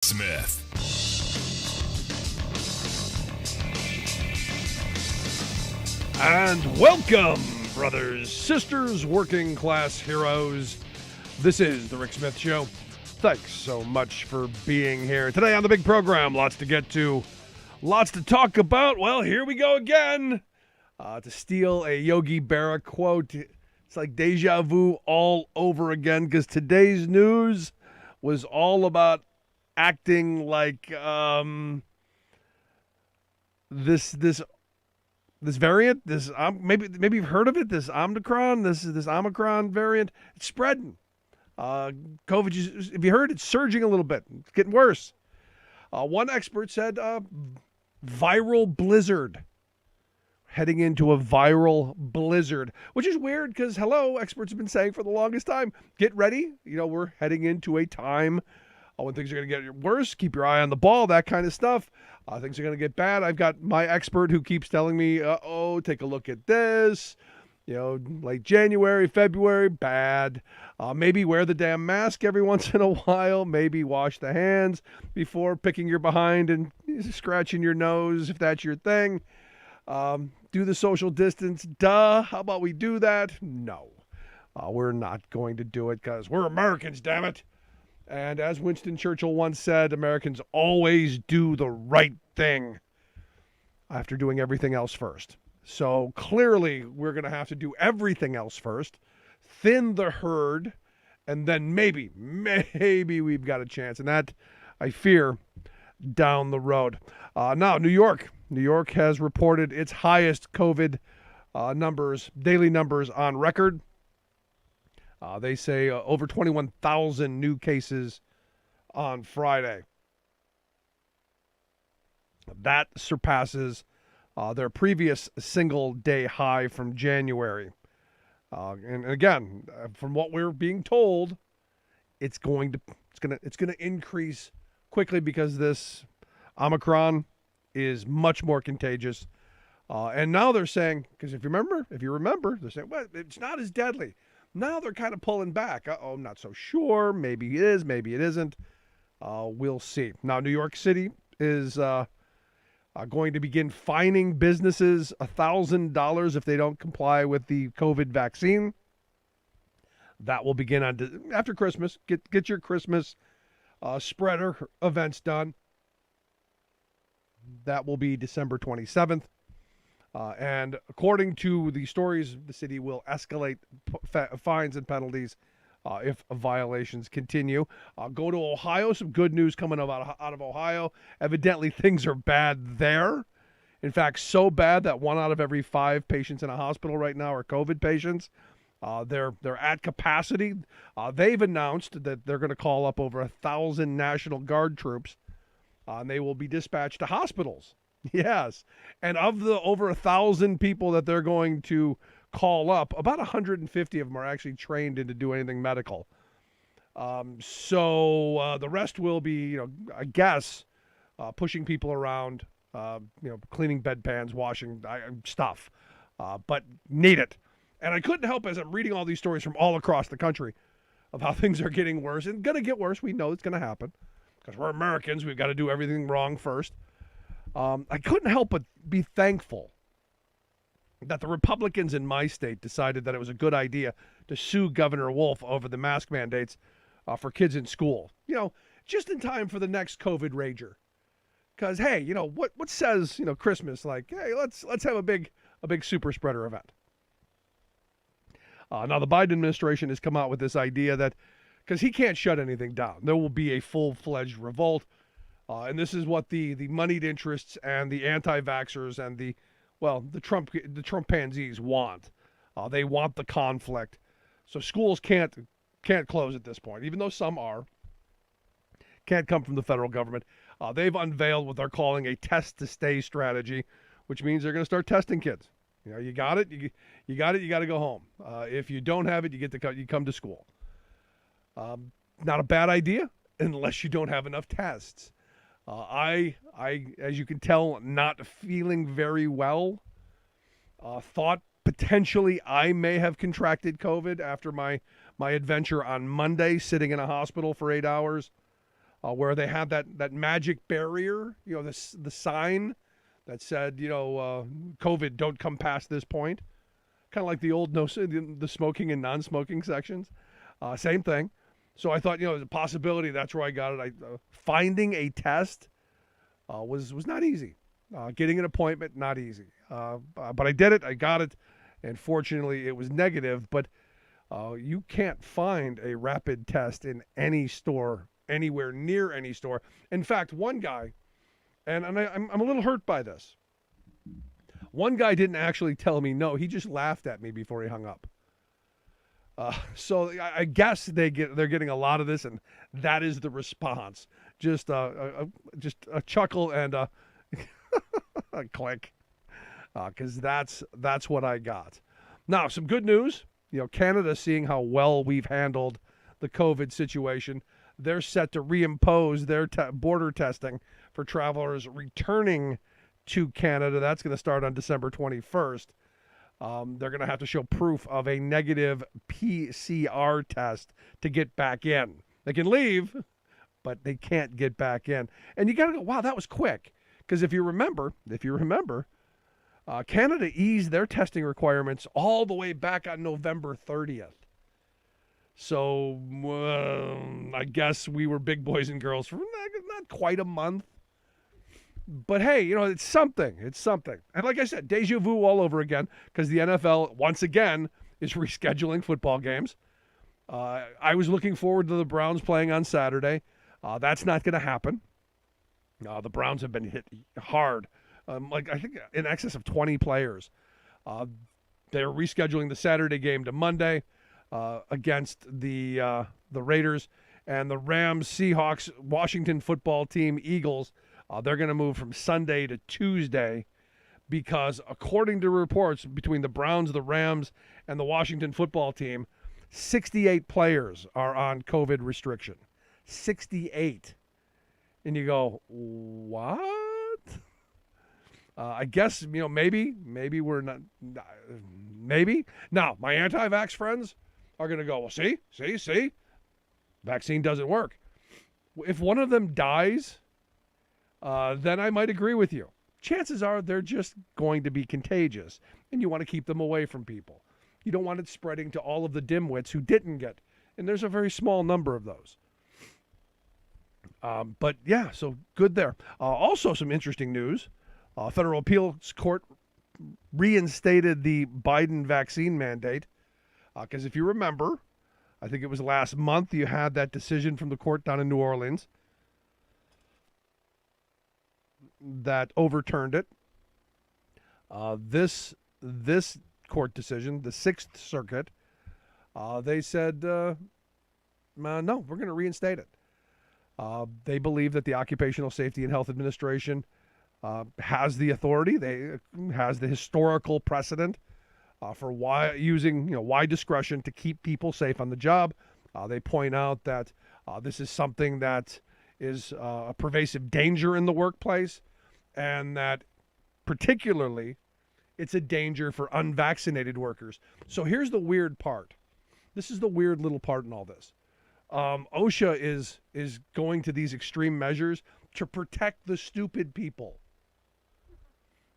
Smith. And welcome, brothers, sisters, working class heroes. This is the Rick Smith Show. Thanks so much for being here. Today on the big program, lots to get to, lots to talk about. Well, here we go again. To steal a Yogi Berra quote, it's like deja vu all over again, because today's news was all about acting like this variant, maybe you've heard of it, this Omicron, this Omicron variant, it's spreading. COVID, if you heard, it's surging a little bit. It's getting worse. One expert said viral blizzard. Heading into a viral blizzard, which is weird because, experts have been saying for the longest time, get ready. We're heading into a time when things are going to get worse. Keep your eye on the ball, that kind of stuff. Things are going to get bad. I've got my expert who keeps telling me, take a look at this. Late January, February, bad. Maybe wear the damn mask every once in a while. Maybe wash the hands before picking your behind and scratching your nose if that's your thing. Do the social distance. Duh. How about we do that? No. We're not going to do it because we're Americans, damn it. And as Winston Churchill once said, Americans always do the right thing after doing everything else first. So clearly we're going to have to do everything else first, thin the herd, and then maybe we've got a chance. And that, I fear, down the road. Now, New York has reported its highest COVID daily numbers on record. They say over 21,000 new cases on Friday. That surpasses their previous single-day high from January. And again, from what we're being told, it's going to increase quickly because this Omicron is much more contagious. And now they're saying, because if you remember, they're saying, well, it's not as deadly. Now they're kind of pulling back. I'm not so sure. Maybe it is, maybe it isn't. We'll see. Now, New York City is going to begin fining businesses $1,000 if they don't comply with the COVID vaccine. That will begin after Christmas. Get your Christmas spreader events done. That will be December 27th. And according to the stories, the city will escalate fines and penalties if violations continue. Go to Ohio. Some good news coming out of Ohio. Evidently, things are bad there. In fact, so bad that 1 out of every 5 patients in a hospital right now are COVID patients. They're at capacity. They've announced that they're going to call up over 1,000 National Guard troops, and they will be dispatched to hospitals. Yes. And of the over 1,000 people that they're going to call up, about 150 of them are actually trained into do anything medical. So the rest will be, I guess, pushing people around, cleaning bedpans, washing stuff, but need it. And I couldn't help as I'm reading all these stories from all across the country of how things are getting worse and going to get worse. We know it's going to happen because we're Americans. We've got to do everything wrong first. I couldn't help but be thankful that the Republicans in my state decided that it was a good idea to sue Governor Wolf over the mask mandates for kids in school. Just in time for the next COVID rager. Because hey, what says Christmas like? Hey, let's have a big super spreader event. Now the Biden administration has come out with this idea that because he can't shut anything down, there will be a full-fledged revolt. And this is what the moneyed interests and the anti-vaxxers and the Trump pansies want. They want the conflict. So schools can't close at this point, even though some are. Can't come from the federal government. They've unveiled what they're calling a test-to-stay strategy, which means they're going to start testing kids. You got it. You got it. You got to go home. If you don't have it, you come to school. Not a bad idea unless you don't have enough tests. I, as you can tell, not feeling very well. Thought potentially I may have contracted COVID after my adventure on Monday, sitting in a hospital for 8 hours. where they had that magic barrier, the sign that said, COVID, don't come past this point. Kind of like the old the smoking and non-smoking sections. Same thing. So I thought, there's a possibility that's where I got it. Finding a test was not easy. Getting an appointment, not easy. But I did it. I got it. And fortunately, it was negative. But you can't find a rapid test in any store, anywhere near any store. In fact, one guy, and I'm a little hurt by this. One guy didn't actually tell me no. He just laughed at me before he hung up. So I guess they're getting a lot of this, and that is the response. Just a chuckle and a click, because that's what I got. Now, some good news. Canada, seeing how well we've handled the COVID situation, they're set to reimpose their border testing for travelers returning to Canada. That's going to start on December 21st. They're going to have to show proof of a negative PCR test to get back in. They can leave, but they can't get back in. And you got to go, wow, that was quick. Because if you remember, Canada eased their testing requirements all the way back on November 30th. So I guess we were big boys and girls for not quite a month. But hey, it's something. It's something. And like I said, deja vu all over again, because the NFL, once again, is rescheduling football games. I was looking forward to the Browns playing on Saturday. That's not going to happen. The Browns have been hit hard. I think in excess of 20 players. They're rescheduling the Saturday game to Monday against the Raiders. And the Rams, Seahawks, Washington football team, Eagles, they're going to move from Sunday to Tuesday because, according to reports between the Browns, the Rams, and the Washington football team, 68 players are on COVID restriction. 68. And you go, what? I guess, maybe we're not, maybe. Now, my anti-vax friends are going to go, well, see, vaccine doesn't work. If one of them dies, then I might agree with you. Chances are they're just going to be contagious, and you want to keep them away from people. You don't want it spreading to all of the dimwits who didn't get, and there's a very small number of those. But yeah, so good there. Also some interesting news. Federal Appeals Court reinstated the Biden vaccine mandate, because if you remember, I think it was last month, you had that decision from the court down in New Orleans that overturned it. This court decision, the Sixth Circuit, they said, no, we're going to reinstate it. They believe that the Occupational Safety and Health Administration has the authority, has the historical precedent for using wide discretion to keep people safe on the job. They point out that this is something that is a pervasive danger in the workplace, and that particularly it's a danger for unvaccinated workers. So here's the weird part. This is the weird little part in all this. OSHA is going to these extreme measures to protect the stupid people.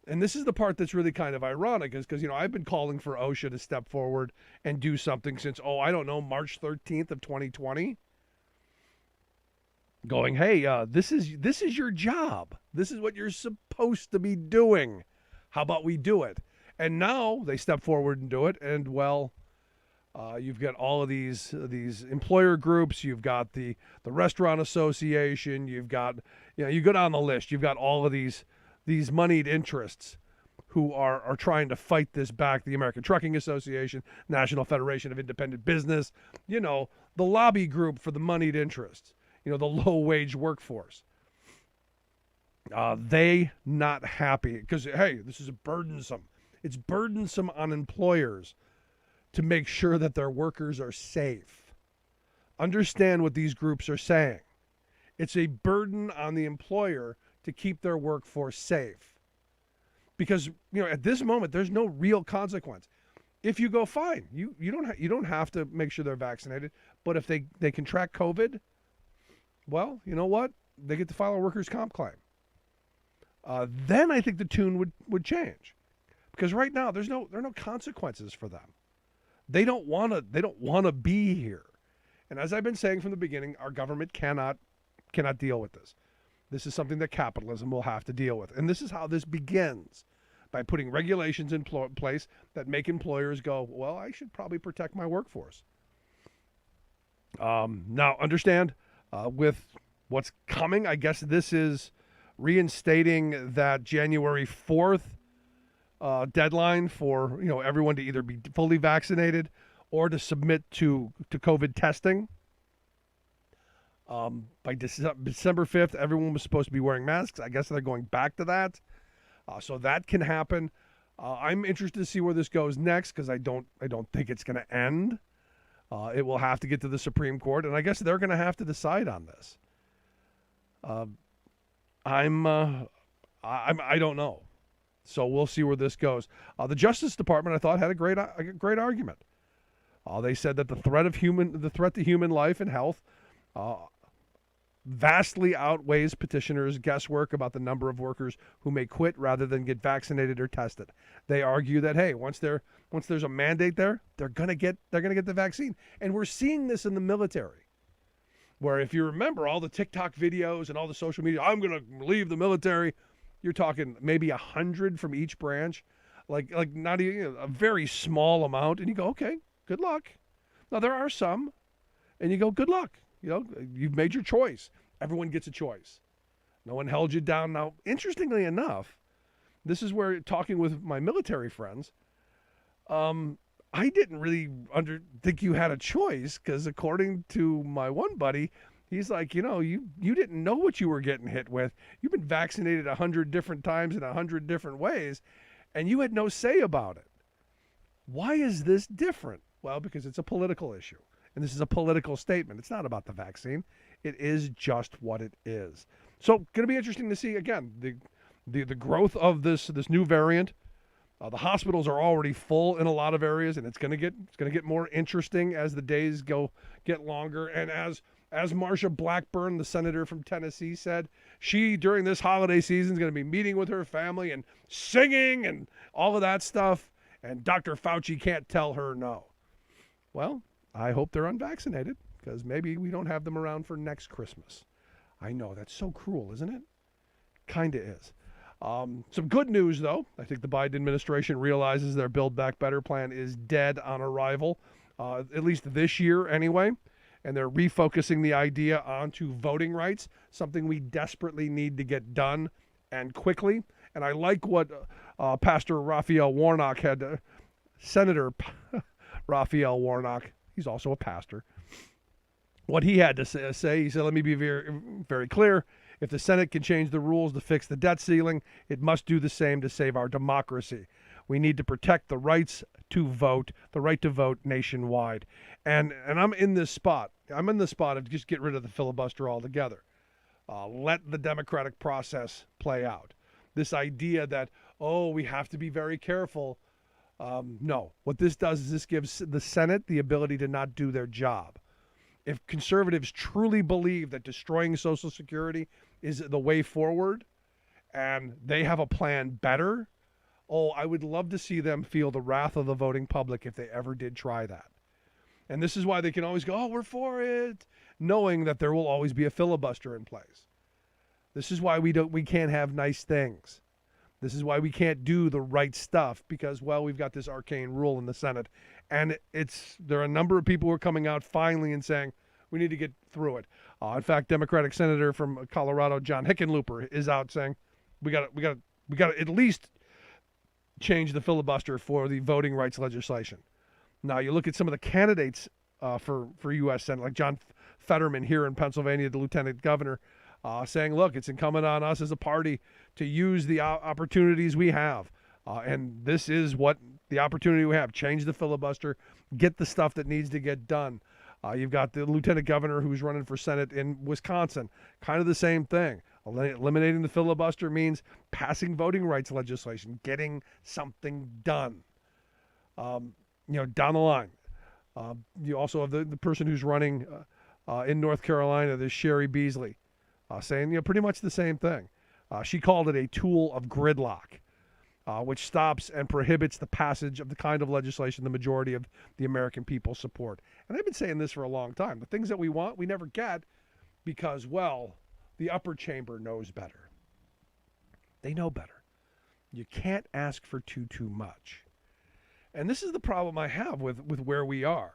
And this is the part that's really kind of ironic, is because, I've been calling for OSHA to step forward and do something since, March 13th of 2020. Going, hey, this is your job. This is what you're supposed to be doing. How about we do it? And now they step forward and do it. And you've got all of these employer groups. You've got the Restaurant Association. You've got, you go down the list. You've got all of these moneyed interests who are trying to fight this back. The American Trucking Association, National Federation of Independent Business, the lobby group for the moneyed interests. The low-wage workforce. They not happy because, hey, this is burdensome. It's burdensome on employers to make sure that their workers are safe. Understand what these groups are saying. It's a burden on the employer to keep their workforce safe. Because, at this moment, there's no real consequence. If you go, fine, you don't have to make sure they're vaccinated, but if they contract COVID, well, you know what? They get to file a workers' comp claim. Then I think the tune would change, because right now there are no consequences for them. They don't want to be here. And as I've been saying from the beginning, our government cannot deal with this. This is something that capitalism will have to deal with. And this is how this begins, by putting regulations in place that make employers go, well, I should probably protect my workforce. Now, understand, with what's coming, I guess this is reinstating that January 4th deadline for everyone to either be fully vaccinated or to submit to COVID testing. By December 5th, everyone was supposed to be wearing masks. I guess they're going back to that. So that can happen. I'm interested to see where this goes next, because I don't think it's going to end. It will have to get to the Supreme Court, and I guess they're going to have to decide on this. I don't know. So we'll see where this goes. The Justice Department, I thought, had a great argument. They said that the threat to human life and health vastly outweighs petitioners' guesswork about the number of workers who may quit rather than get vaccinated or tested. They argue that, hey, once there's a mandate there, they're gonna get the vaccine, and we're seeing this in the military, where if you remember all the TikTok videos and all the social media, I'm gonna leave the military. You're talking maybe 100 from each branch, like not even a very small amount, and you go, okay, good luck. Now there are some, and you go, good luck. You've made your choice. Everyone gets a choice. No one held you down. Now, interestingly enough, this is where, talking with my military friends, I didn't really think you had a choice, because according to my one buddy, he's like, you didn't know what you were getting hit with. You've been vaccinated 100 different times in 100 different ways, and you had no say about it. Why is this different? Well, because it's a political issue. And this is a political statement. It's not about the vaccine. It is just what it is. So, going to be interesting to see, again, the growth of this new variant. The hospitals are already full in a lot of areas, and it's going to get more interesting as the days get longer. And as Marsha Blackburn, the senator from Tennessee, said, she, during this holiday season, is going to be meeting with her family and singing and all of that stuff. And Dr. Fauci can't tell her no. Well, I hope they're unvaccinated, because maybe we don't have them around for next Christmas. I know, that's so cruel, isn't it? Kind of is. Some good news, though. I think the Biden administration realizes their Build Back Better plan is dead on arrival, at least this year anyway. And they're refocusing the idea onto voting rights, something we desperately need to get done, and quickly. And I like what Pastor Raphael Warnock had, Senator Raphael Warnock, he's also a pastor, what he had to say. He said, let me be very, very clear. If the Senate can change the rules to fix the debt ceiling, it must do the same to save our democracy. We need to protect the rights to vote, the right to vote nationwide. And I'm in this spot. I'm in the spot of just get rid of the filibuster altogether. Let the democratic process play out. This idea that, we have to be very careful. No. What this does is this gives the Senate the ability to not do their job. If conservatives truly believe that destroying Social Security is the way forward, and they have a plan better, I would love to see them feel the wrath of the voting public if they ever did try that. And this is why they can always go, we're for it, knowing that there will always be a filibuster in place. This is why we can't have nice things. This is why we can't do the right stuff, because, we've got this arcane rule in the Senate. And there are a number of people who are coming out finally and saying, we need to get through it. In fact, Democratic Senator from Colorado, John Hickenlooper, is out saying, we got to at least change the filibuster for the voting rights legislation. Now, you look at some of the candidates for U.S. Senate, like John Fetterman here in Pennsylvania, the lieutenant governor, saying, look, it's incumbent on us as a party to use the opportunities we have. And this is what the opportunity we have. Change the filibuster, get the stuff that needs to get done. You've got the lieutenant governor who's running for Senate in Wisconsin. Kind of the same thing. Eliminating the filibuster means passing voting rights legislation, getting something done. Down the line. You also have the person who's running in North Carolina, this Sherry Beasley, saying pretty much the same thing. She called it a tool of gridlock, which stops and prohibits the passage of the kind of legislation the majority of the American people support. And I've been saying this for a long time. The things that we want, we never get because, well, the upper chamber knows better. They know better. You can't ask for too much. And this is the problem I have with where we are.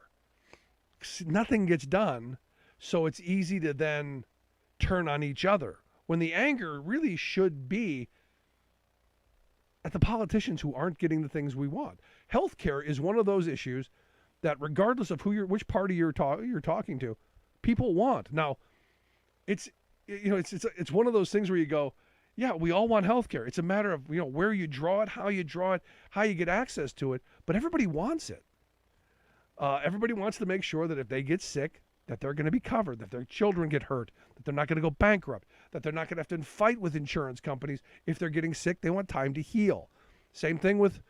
Nothing gets done, so it's easy to then turn on each other, when the anger really should be at the politicians who aren't getting the things we want. Healthcare is one of those issues that, regardless of which party you're talking to, people want. Now, it's one of those things where you go, yeah, we all want healthcare. It's a matter of where you draw it, how you get access to it. But everybody wants it. Everybody wants to make sure that if they get sick, that they're going to be covered, that their children get hurt, that they're not going to go bankrupt, that they're not going to have to fight with insurance companies if they're getting sick. They want time to heal. Same thing with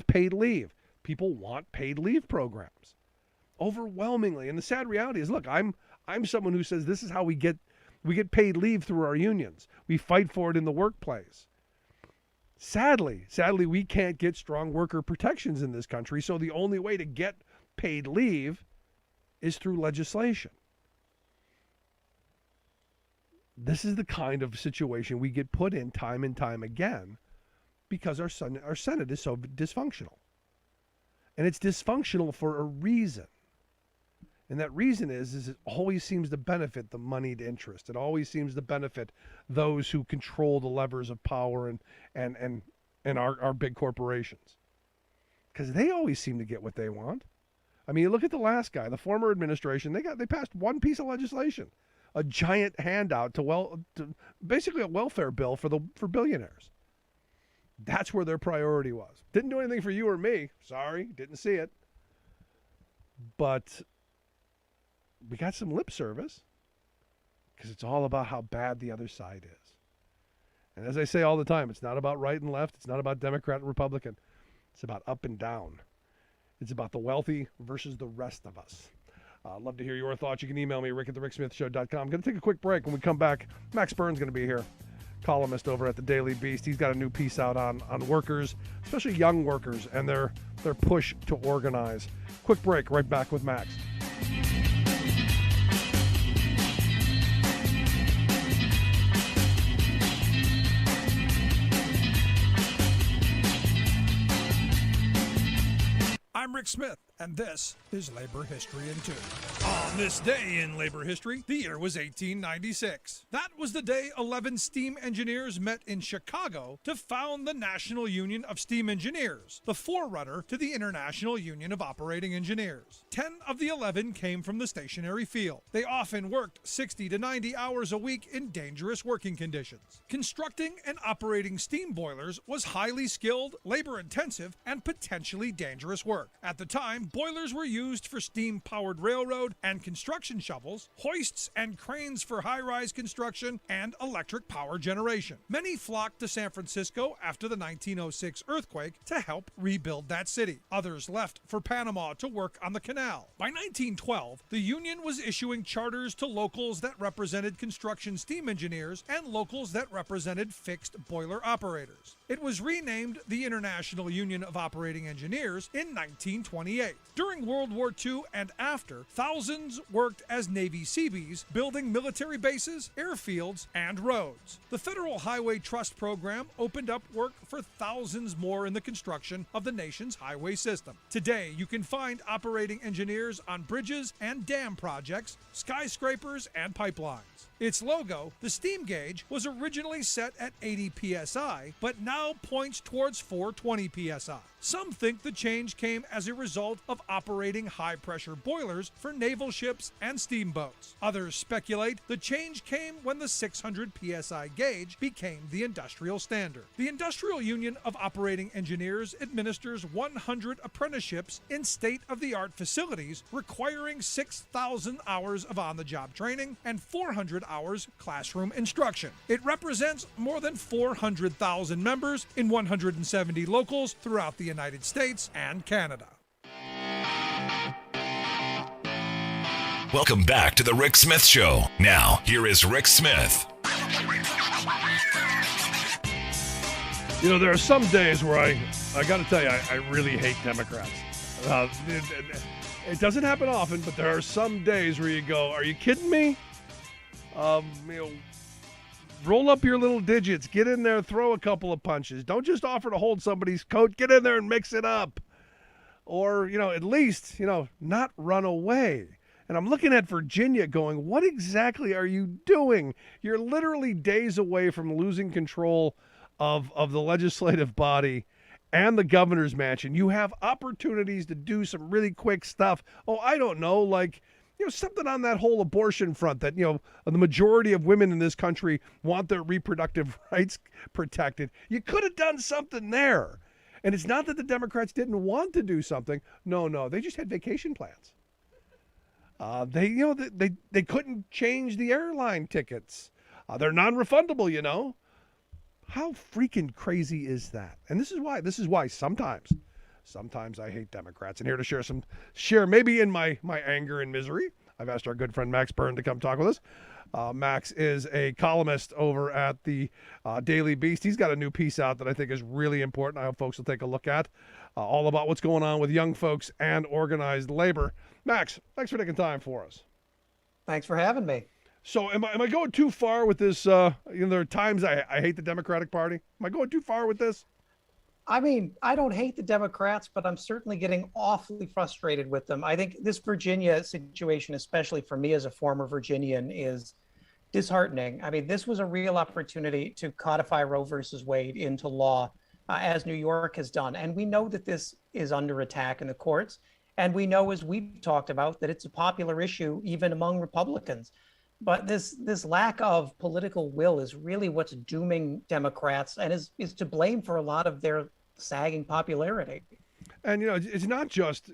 paid leave. People want paid leave programs overwhelmingly. And the sad reality is, look, I'm someone who says this is how we get paid leave through our unions. We fight for it in the workplace. Sadly, we can't get strong worker protections in this country. So the only way to get paid leave is through legislation. This is the kind of situation we get put in time and time again because our Senate is so dysfunctional. And it's dysfunctional for a reason. And that reason is it always seems to benefit the moneyed interest. It always seems to benefit those who control the levers of power and our big corporations. Because they always seem to get what they want. I mean, you look at the last guy, the former administration, they passed one piece of legislation, a giant handout to basically a welfare bill for billionaires. That's where their priority was. Didn't do anything for you or me. Sorry, didn't see it. But we got some lip service because it's all about how bad the other side is. And as I say all the time, it's not about right and left. It's not about Democrat and Republican. It's about up and down. It's about the wealthy versus the rest of us. I'd love to hear your thoughts. You can email me, rick@thericksmithshow.com. I'm going to take a quick break. When we come back, Max Byrne's going to be here, columnist over at the Daily Beast. He's got a new piece out on workers, especially young workers, and their push to organize. Quick break, right back with Max. I'm Rick Smith, and this is Labor History in 2. On this day in labor history, the year was 1896. That was the day 11 steam engineers met in Chicago to found the National Union of Steam Engineers, the forerunner to the International Union of Operating Engineers. 10 of the 11 came from the stationary field. They often worked 60 to 90 hours a week in dangerous working conditions. Constructing and operating steam boilers was highly skilled, labor-intensive, and potentially dangerous work. At the time, boilers were used for steam-powered railroad and construction shovels, hoists and cranes for high-rise construction, and electric power generation. Many flocked to San Francisco after the 1906 earthquake to help rebuild that city. Others left for Panama to work on the canal. By 1912, the union was issuing charters to locals that represented construction steam engineers and locals that represented fixed boiler operators. It was renamed the International Union of Operating Engineers in 1928. During World War II and after, thousands worked as Navy Seabees, building military bases, airfields, and roads. The Federal Highway Trust Program opened up work for thousands more in the construction of the nation's highway system. Today, you can find operating engineers on bridges and dam projects, skyscrapers, and pipelines. Its logo, the steam gauge, was originally set at 80 psi, but now points towards 420 psi. Some think the change came as a result of operating high-pressure boilers for naval ships and steamboats. Others speculate the change came when the 600 psi gauge became the industrial standard. The Industrial Union of Operating Engineers administers 100 apprenticeships in state-of-the-art facilities requiring 6,000 hours of on-the-job training and 400 hours classroom instruction. It represents more than 400,000 members in 170 locals throughout the United States and Canada. Welcome back to the Rick Smith Show. Now, here is Rick Smith. You know, there are some days where I got to tell you, I really hate Democrats. It doesn't happen often, but there are some days where you go, are you kidding me? Roll up your little digits, get in there, throw a couple of punches. Don't just offer to hold somebody's coat. Get in there and mix it up. Or, at least, not run away. And I'm looking at Virginia going, what exactly are you doing? You're literally days away from losing control of the legislative body and the governor's mansion. You have opportunities to do some really quick stuff. Oh, I don't know, like, something on that whole abortion front that, the majority of women in this country want their reproductive rights protected. You could have done something there. And it's not that the Democrats didn't want to do something. No, they just had vacation plans. They couldn't change the airline tickets. They're non-refundable, How freaking crazy is that? And this is why sometimes I hate Democrats. And here to share maybe in my anger and misery, I've asked our good friend Max Byrne to come talk with us. Max is a columnist over at the Daily Beast. He's got a new piece out that I think is really important. I hope folks will take a look at all about what's going on with young folks and organized labor. Max, thanks for taking time for us. Thanks for having me. So am I going too far with this? There are times I hate the Democratic Party. Am I going too far with this? I mean, I don't hate the Democrats, but I'm certainly getting awfully frustrated with them. I think this Virginia situation, especially for me as a former Virginian, is disheartening. I mean, this was a real opportunity to codify Roe versus Wade into law, as New York has done. And we know that this is under attack in the courts. And we know, as we've talked about, that it's a popular issue even among Republicans. But this lack of political will is really what's dooming Democrats and is to blame for a lot of their sagging popularity. And it's not just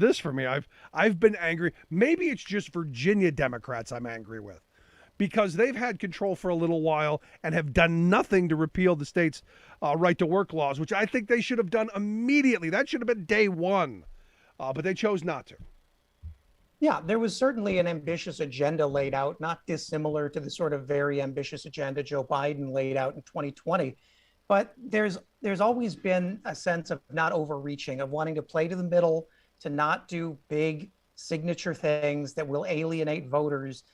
this for me. I've been angry. Maybe it's just Virginia Democrats I'm angry with, because they've had control for a little while and have done nothing to repeal the state's right to work laws, which I think they should have done immediately. That should have been day one, but they chose not to. Yeah, there was certainly an ambitious agenda laid out, not dissimilar to the sort of very ambitious agenda Joe Biden laid out in 2020. But there's always been a sense of not overreaching, of wanting to play to the middle, to not do big signature things that will alienate voters.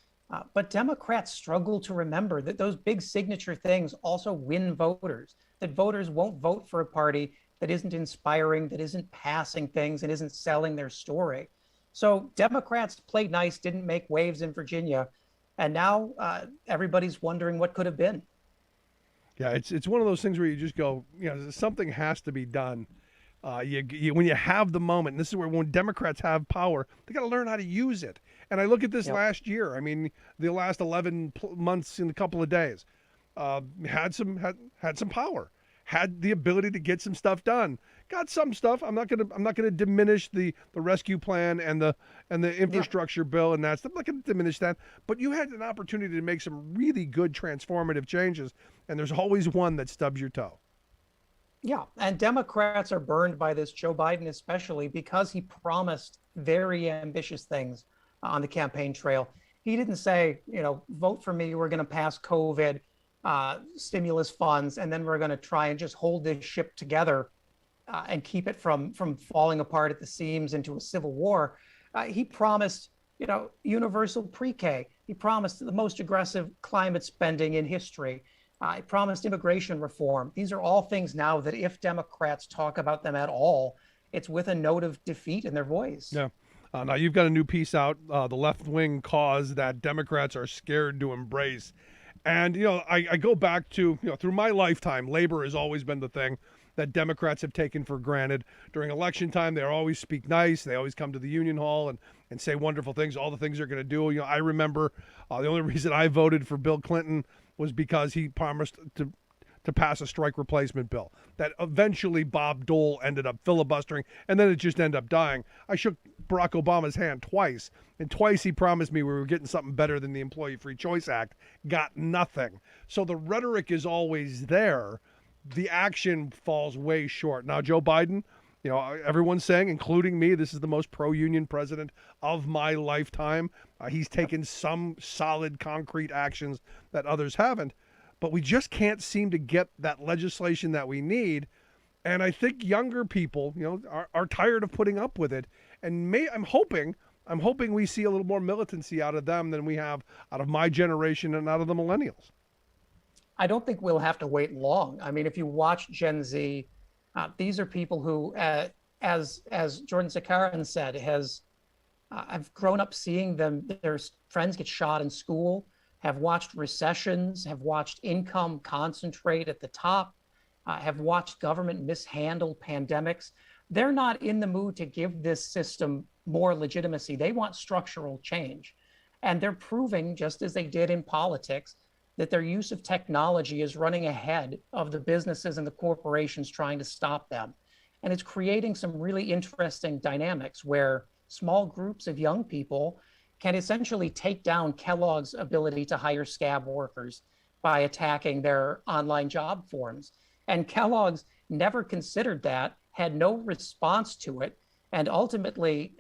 But Democrats struggle to remember that those big signature things also win voters, that voters won't vote for a party that isn't inspiring, that isn't passing things, and isn't selling their story. So Democrats played nice, didn't make waves in Virginia, and now everybody's wondering what could have been. Yeah, it's one of those things where you just go, something has to be done. When you have the moment, and this is where when Democrats have power, they got to learn how to use it. And I look at this last year. I mean, the last 11 months in a couple of days, had some power, had the ability to get some stuff done. Got some stuff. I'm not gonna diminish the rescue plan and the infrastructure bill and that stuff. I'm not gonna diminish that. But you had an opportunity to make some really good transformative changes, and there's always one that stubs your toe. Yeah, and Democrats are burned by this, Joe Biden especially, because he promised very ambitious things on the campaign trail. He didn't say, vote for me, we're going to pass COVID stimulus funds, and then we're going to try and just hold this ship together and keep it from falling apart at the seams into a civil war. He promised, universal pre-K. He promised the most aggressive climate spending in history. He promised immigration reform. These are all things now that if Democrats talk about them at all, it's with a note of defeat in their voice. Yeah. Now you've got a new piece out, the left-wing cause that Democrats are scared to embrace. And, I go back to, through my lifetime, labor has always been the thing that Democrats have taken for granted. During election time, they always speak nice. They always come to the Union Hall and say wonderful things, all the things they're going to do. I remember the only reason I voted for Bill Clinton was because he promised to pass a strike replacement bill that eventually Bob Dole ended up filibustering, and then it just ended up dying. I shook Barack Obama's hand twice, and twice he promised me we were getting something better than the Employee Free Choice Act. Got nothing. So the rhetoric is always there. The action falls way short. Now, Joe Biden, You know, everyone's saying, including me, this is the most pro-union president of my lifetime. He's taken some solid, concrete actions that others haven't, but we just can't seem to get that legislation that we need. And I think younger people, you know, are tired of putting up with it. And I'm hoping we see a little more militancy out of them than we have out of my generation and out of the millennials. I don't think we'll have to wait long. I mean, if you watch Gen Z, these are people who, as Jordan Zakarin said, I've grown up seeing their friends get shot in school, have watched recessions, have watched income concentrate at the top, have watched government mishandle pandemics. They're not in the mood to give this system more legitimacy. They want structural change. And they're proving, just as they did in politics, that their use of technology is running ahead of the businesses and the corporations trying to stop them. And it's creating some really interesting dynamics where small groups of young people can essentially take down Kellogg's ability to hire scab workers by attacking their online job forums. And Kellogg's never considered that, had no response to it, and ultimately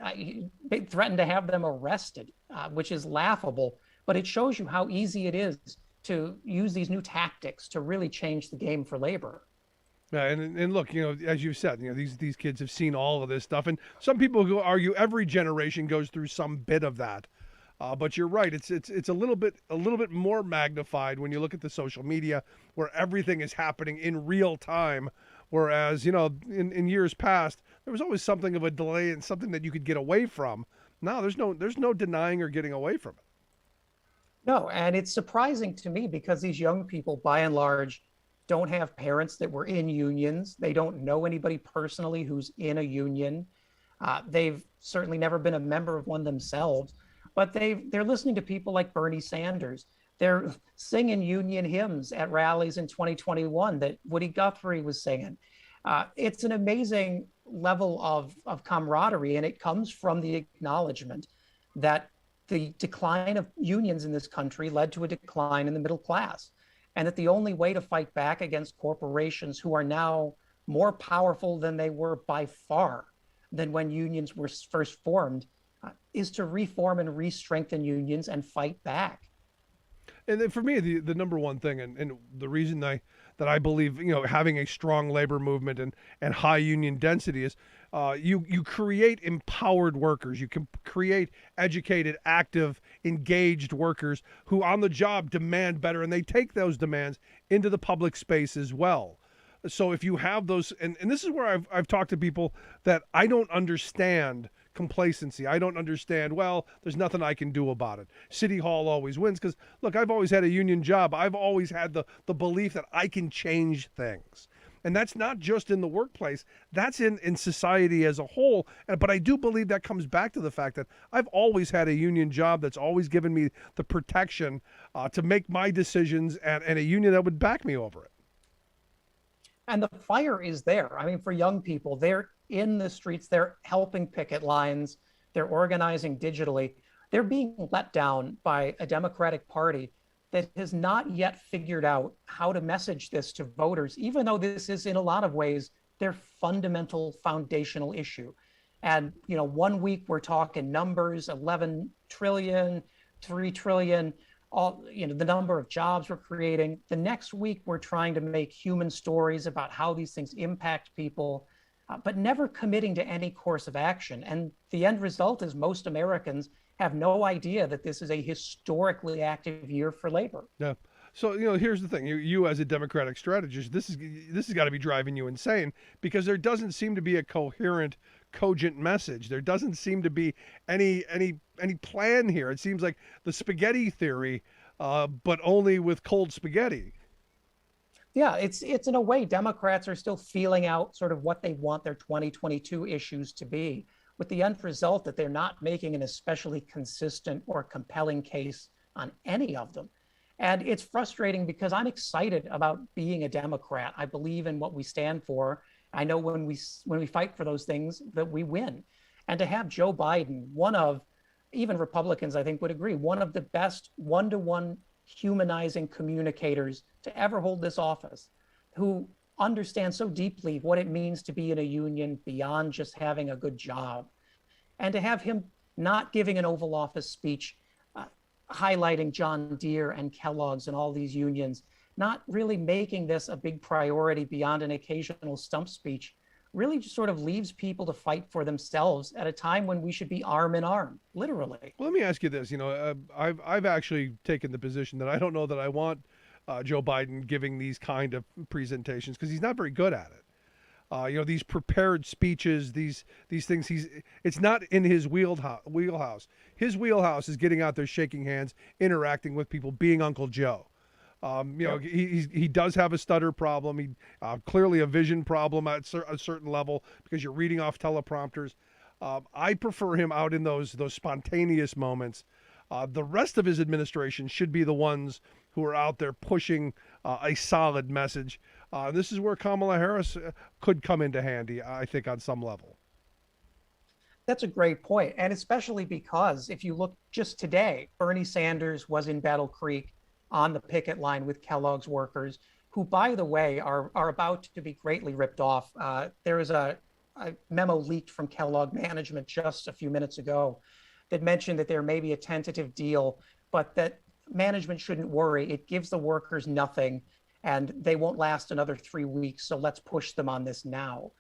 they threatened to have them arrested, which is laughable. But it shows you how easy it is to use these new tactics to really change the game for labor. Yeah, and look, you know, as you said, you know, these kids have seen all of this stuff, and some people who argue every generation goes through some bit of that. But you're right; it's a little bit more magnified when you look at the social media, where everything is happening in real time. Whereas, you know, in years past, there was always something of a delay and something that you could get away from. Now there's no denying or getting away from it. No, and it's surprising to me because these young people, by and large, don't have parents that were in unions. They don't know anybody personally who's in a union. They've certainly never been a member of one themselves, but they're listening to people like Bernie Sanders. They're singing union hymns at rallies in 2021 that Woody Guthrie was singing. It's an amazing level of camaraderie, and it comes from the acknowledgement that the decline of unions in this country led to a decline in the middle class, and that the only way to fight back against corporations who are now more powerful than they were by far than when unions were first formed is to reform and re-strengthen unions and fight back. And then for me, the number one thing, and the reason that I believe, you know, having a strong labor movement and high union density is you create empowered workers. You can create educated, active, engaged workers who on the job demand better, and they take those demands into the public space as well. So if you have those, and this is where I've talked to people that I don't understand complacency. I don't understand, well, there's nothing I can do about it. City Hall always wins because, look, I've always had a union job. I've always had the belief that I can change things. And that's not just in the workplace. That's in society as a whole. But I do believe that comes back to the fact that I've always had a union job that's always given me the protection to make my decisions and a union that would back me over it. And the fire is there. I mean, for young people, they're in the streets, they're helping picket lines, they're organizing digitally. They're being let down by a Democratic Party that has not yet figured out how to message this to voters, even though this is in a lot of ways their fundamental foundational issue. And, you know, 1 week we're talking numbers, 11 trillion, 3 trillion, all, you know, the number of jobs we're creating. The next week we're trying to make human stories about how these things impact people, but never committing to any course of action. And the end result is most Americans have no idea that this is a historically active year for labor. Yeah. So, you know, here's the thing. You as a Democratic strategist, this has got to be driving you insane because there doesn't seem to be a coherent, cogent message. There doesn't seem to be any plan here. It seems like the spaghetti theory, but only with cold spaghetti. Yeah, it's in a way, Democrats are still feeling out sort of what they want their 2022 issues to be, with the end result that they're not making an especially consistent or compelling case on any of them. And it's frustrating because I'm excited about being a Democrat. I believe in what we stand for. I know when we fight for those things that we win. And to have Joe Biden, one of, even Republicans I think would agree, one of the best one-to-one humanizing communicators to ever hold this office, who understand so deeply what it means to be in a union beyond just having a good job. And to have him not giving an Oval Office speech highlighting John Deere and Kellogg's and all these unions, not really making this a big priority beyond an occasional stump speech, really just sort of leaves people to fight for themselves at a time when we should be arm in arm, literally. Well, let me ask you this. I've actually taken the position that I don't know that I want Joe Biden giving these kind of presentations because he's not very good at it. These prepared speeches, these things. It's not in his wheelhouse. His wheelhouse is getting out there, shaking hands, interacting with people, being Uncle Joe. He does have a stutter problem. He clearly a vision problem at a certain level because you're reading off teleprompters. I prefer him out in those spontaneous moments. The rest of his administration should be the ones who are out there pushing a solid message. This is where Kamala Harris could come into handy, I think, on some level. That's a great point. And especially because if you look just today, Bernie Sanders was in Battle Creek on the picket line with Kellogg's workers, who, by the way, are about to be greatly ripped off. There is a memo leaked from Kellogg management just a few minutes ago that mentioned that there may be a tentative deal, but that management shouldn't worry. It gives the workers nothing, and they won't last another 3 weeks. So let's push them on this now.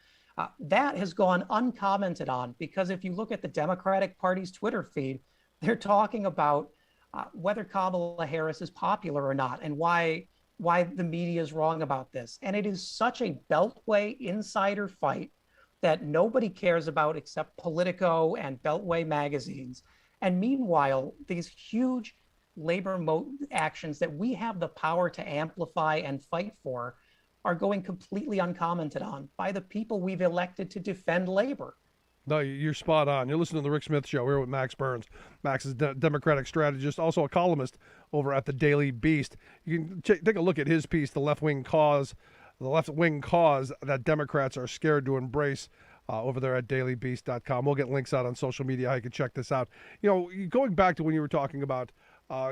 That has gone uncommented on because if you look at the Democratic Party's Twitter feed, they're talking about whether Kamala Harris is popular or not and why the media is wrong about this. And it is such a Beltway insider fight that nobody cares about except Politico and Beltway magazines. And meanwhile, these huge labor actions that we have the power to amplify and fight for are going completely uncommented on by the people we've elected to defend labor. No, you're spot on. You're listening to the Rick Smith Show here with Max Burns. Max is a Democratic strategist, also a columnist over at the Daily Beast. You can take a look at his piece, The Left-Wing Cause that Democrats are scared to embrace, over there at dailybeast.com. We'll get links out on social media how you can check this out. Going back to when you were talking about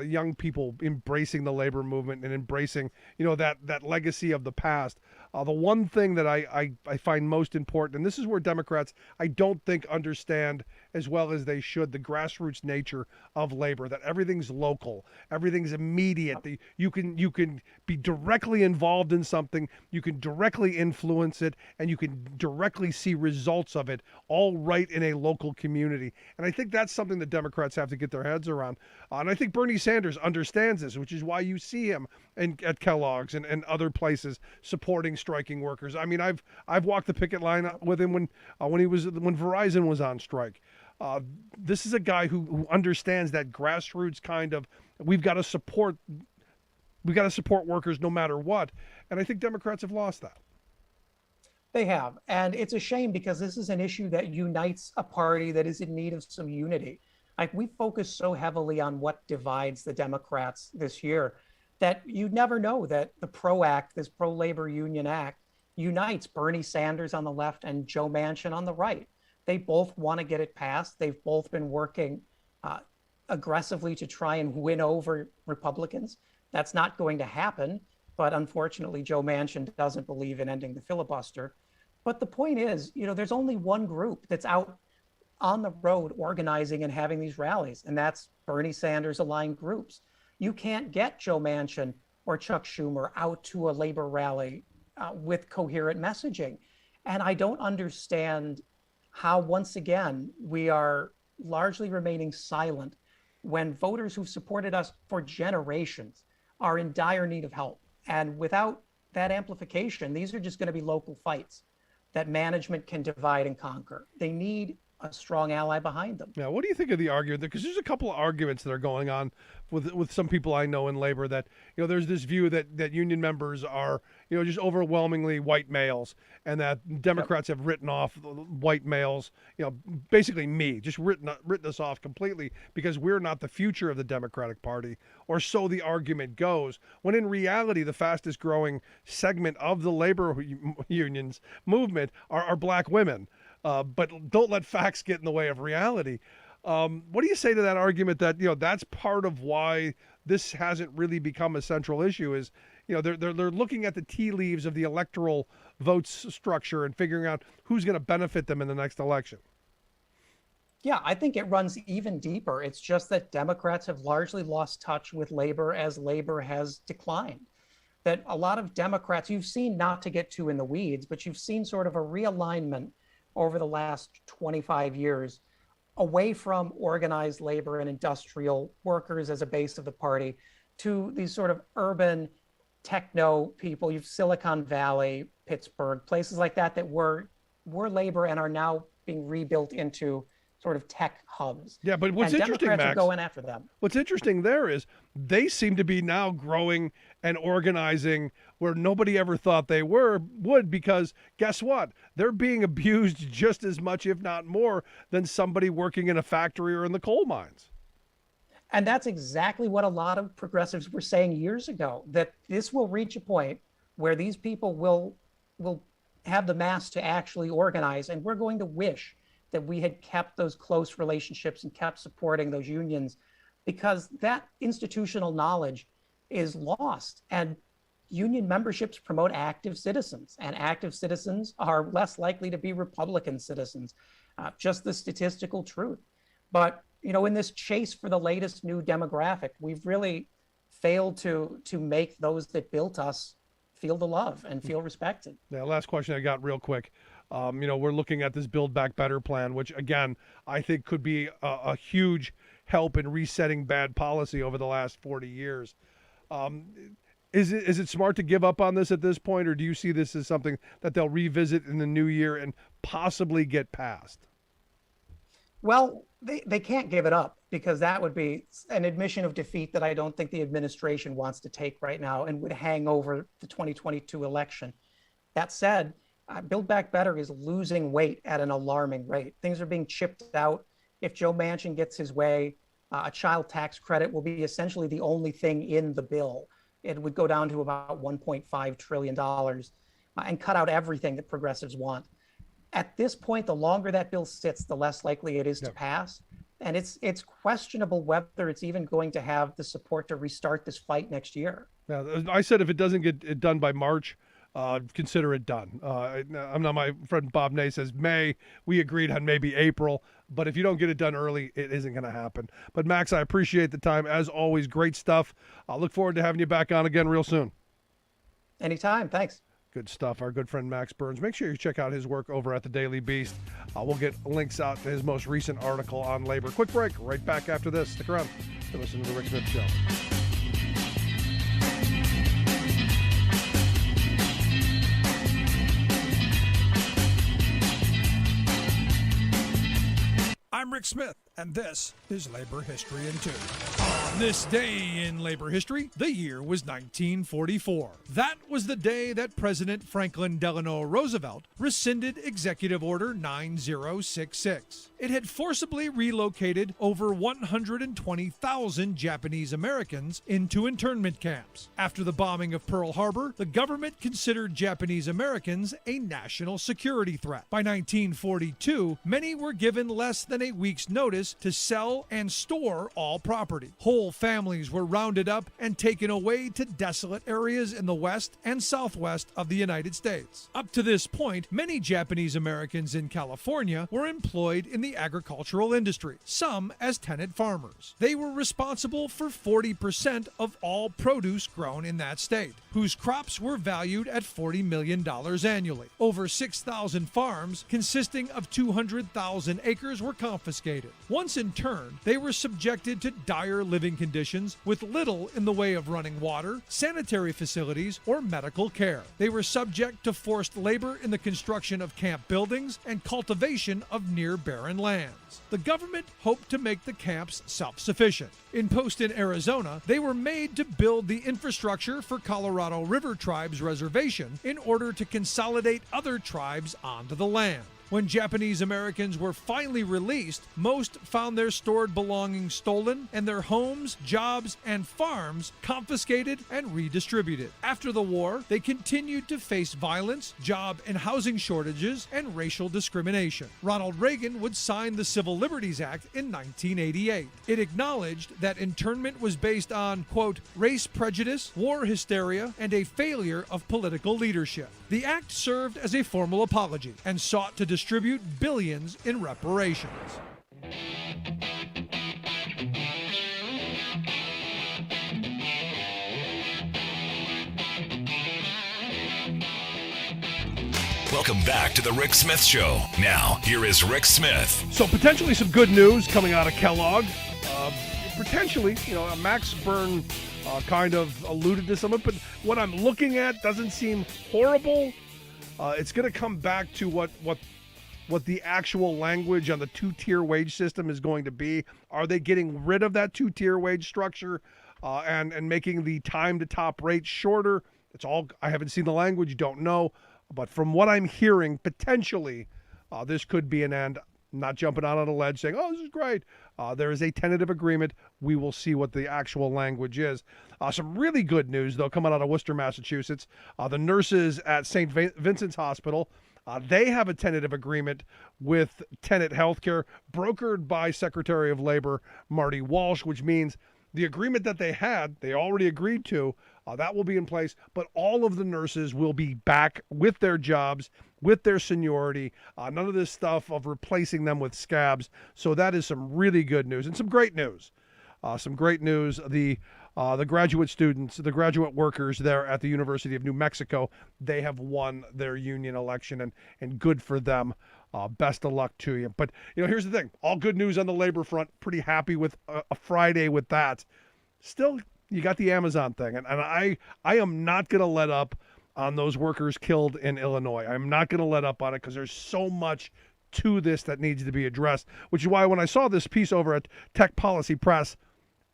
young people embracing the labor movement and embracing, that legacy of the past. The one thing that I find most important, and this is where Democrats, I don't think, understand as well as they should, the grassroots nature of labor, that everything's local, everything's immediate. You can be directly involved in something, you can directly influence it, and you can directly see results of it all right in a local community. And I think that's something that Democrats have to get their heads around. And I think Bernie Sanders understands this, which is why you see him at Kellogg's and other places supporting striking workers. I mean, I've walked the picket line with him when Verizon was on strike. This is a guy who understands that grassroots kind of, we've got to support workers no matter what. And I think Democrats have lost that. They have. And it's a shame because this is an issue that unites a party that is in need of some unity. Like, we focus so heavily on what divides the Democrats this year that you never know that the PRO Act, this pro-labor union act, unites Bernie Sanders on the left and Joe Manchin on the right. They both want to get it passed. They've both been working aggressively to try and win over Republicans. That's not going to happen. But unfortunately, Joe Manchin doesn't believe in ending the filibuster. But the point is, there's only one group that's out on the road organizing and having these rallies, and that's Bernie Sanders aligned groups. You can't get Joe Manchin or Chuck Schumer out to a labor rally with coherent messaging. And I don't understand how, once again, we are largely remaining silent when voters who've supported us for generations are in dire need of help. And without that amplification, these are just going to be local fights that management can divide and conquer. They need a strong ally behind them. Yeah, what do you think of the argument? Because there's a couple of arguments that are going on with some people I know in labor that, there's this view that union members are, just overwhelmingly white males, and that Democrats have written off white males, basically me, just written us off completely because we're not the future of the Democratic Party, or so the argument goes, when in reality, the fastest growing segment of the labor unions movement are black women. But don't let facts get in the way of reality. What do you say to that argument that, that's part of why this hasn't really become a central issue is, they're looking at the tea leaves of the electoral votes structure and figuring out who's going to benefit them in the next election. Yeah, I think it runs even deeper. It's just that Democrats have largely lost touch with labor as labor has declined. That a lot of Democrats, you've seen, not to get too in the weeds, but you've seen sort of a realignment over the last 25 years away from organized labor and industrial workers as a base of the party to these sort of urban techno people. You've Silicon Valley, Pittsburgh, places like that that were labor and are now being rebuilt into sort of tech hubs. Yeah, but what's interesting, Democrats Max, are going after them. What's interesting there is they seem to be now growing and organizing where nobody ever thought they would, because guess what? They're being abused just as much, if not more, than somebody working in a factory or in the coal mines. And that's exactly what a lot of progressives were saying years ago, that this will reach a point where these people will have the mass to actually organize, and we're going to wish that we had kept those close relationships and kept supporting those unions, because that institutional knowledge is lost. And union memberships promote active citizens, and active citizens are less likely to be Republican citizens. Just the statistical truth. But in this chase for the latest new demographic, we've really failed to make those that built us feel the love and feel respected. Yeah, last question I got real quick. We're looking at this Build Back Better plan, which, again, I think could be a huge help in resetting bad policy over the last 40 years. Is it smart to give up on this at this point, or do you see this as something that they'll revisit in the new year and possibly get passed? Well, they can't give it up, because that would be an admission of defeat that I don't think the administration wants to take right now and would hang over the 2022 election. That said, Build Back Better is losing weight at an alarming rate. Things are being chipped out. If Joe Manchin gets his way, a child tax credit will be essentially the only thing in the bill. It would go down to about $1.5 trillion and cut out everything that progressives want. At this point, the longer that bill sits, the less likely it is to pass. And it's questionable whether it's even going to have the support to restart this fight next year. Yeah, I said if it doesn't get it done by March, consider it done. I'm not, my friend Bob Ney says May. We agreed on maybe April, but if you don't get it done early, it isn't going to happen. But Max, I appreciate the time. As always, great stuff. I look forward to having you back on again real soon. Anytime. Thanks. Good stuff. Our good friend Max Burns. Make sure you check out his work over at the Daily Beast. We'll get links out to his most recent article on labor. Quick break. Right back after this. Stick around to listen to the Rick Smith Show. I'm Rick Smith, and this is Labor History in 2. On this day in labor history, the year was 1944. That was the day that President Franklin Delano Roosevelt rescinded Executive Order 9066. It had forcibly relocated over 120,000 Japanese Americans into internment camps. After the bombing of Pearl Harbor, the government considered Japanese Americans a national security threat. By 1942, many were given less than a week's notice to sell and store all property. Whole families were rounded up and taken away to desolate areas in the west and southwest of the United States. Up to this point, many Japanese Americans in California were employed in the agricultural industry, some as tenant farmers. They were responsible for 40% of all produce grown in that state, whose crops were valued at $40 million annually. Over 6,000 farms consisting of 200,000 acres were confiscated. Once in turn, they were subjected to dire living conditions with little in the way of running water, sanitary facilities, or medical care. They were subject to forced labor in the construction of camp buildings and cultivation of near barren lands. The government hoped to make the camps self-sufficient. In Poston, Arizona, they were made to build the infrastructure for Colorado River Tribe's reservation in order to consolidate other tribes onto the land. When Japanese Americans were finally released, most found their stored belongings stolen and their homes, jobs, and farms confiscated and redistributed. After the war, they continued to face violence, job and housing shortages, and racial discrimination. Ronald Reagan would sign the Civil Liberties Act in 1988. It acknowledged that internment was based on, quote, race prejudice, war hysteria, and a failure of political leadership. The act served as a formal apology and sought to distribute billions in reparations. Welcome back to the Rick Smith Show. Now, here is Rick Smith. So potentially some good news coming out of Kellogg. Potentially, Max Byrne kind of alluded to some of it, but what I'm looking at doesn't seem horrible. It's going to come back to what the actual language on the two-tier wage system is going to be. Are they getting rid of that two-tier wage structure and making the time to top rate shorter? It's all, I haven't seen the language, don't know. But from what I'm hearing, potentially this could be an end. Not jumping out on a ledge saying, oh, this is great. There is a tentative agreement. We will see what the actual language is. Some really good news, though, coming out of Worcester, Massachusetts. The nurses at St. Vincent's Hospital, they have a tentative agreement with Tenet Healthcare, brokered by Secretary of Labor Marty Walsh, which means the agreement that they had, they already agreed to, that will be in place, but all of the nurses will be back with their jobs, with their seniority, none of this stuff of replacing them with scabs. So that is some really good news and some great news. The graduate students, the graduate workers there at the University of New Mexico, they have won their union election, and good for them. Best of luck to you. But, here's the thing. All good news on the labor front. Pretty happy with a Friday with that. Still, you got the Amazon thing. And I am not going to let up on those workers killed in Illinois. I'm not going to let up on it because there's so much to this that needs to be addressed, which is why when I saw this piece over at Tech Policy Press,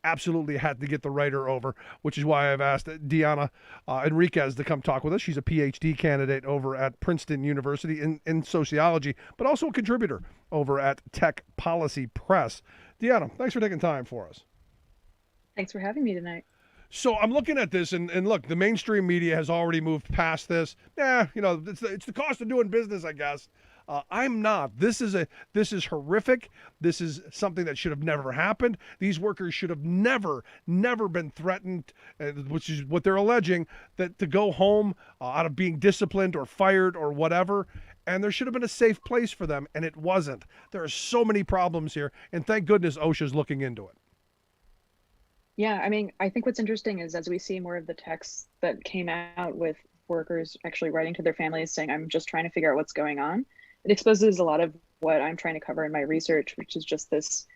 absolutely had to get the writer over, which is why I've asked Deanna Enriquez to come talk with us. She's a PhD candidate over at Princeton University in sociology, but also a contributor over at Tech Policy Press. Deanna, thanks for taking time for us. Thanks for having me tonight. So I'm looking at this, and look, the mainstream media has already moved past this. It's the cost of doing business, I guess. I'm not. This is horrific. This is something that should have never happened. These workers should have never been threatened, which is what they're alleging, that to go home out of being disciplined or fired or whatever. And there should have been a safe place for them, and it wasn't. There are so many problems here, and thank goodness OSHA's looking into it. Yeah, I mean, I think what's interesting is as we see more of the texts that came out with workers actually writing to their families saying, I'm just trying to figure out what's going on, it exposes a lot of what I'm trying to cover in my research, which is just this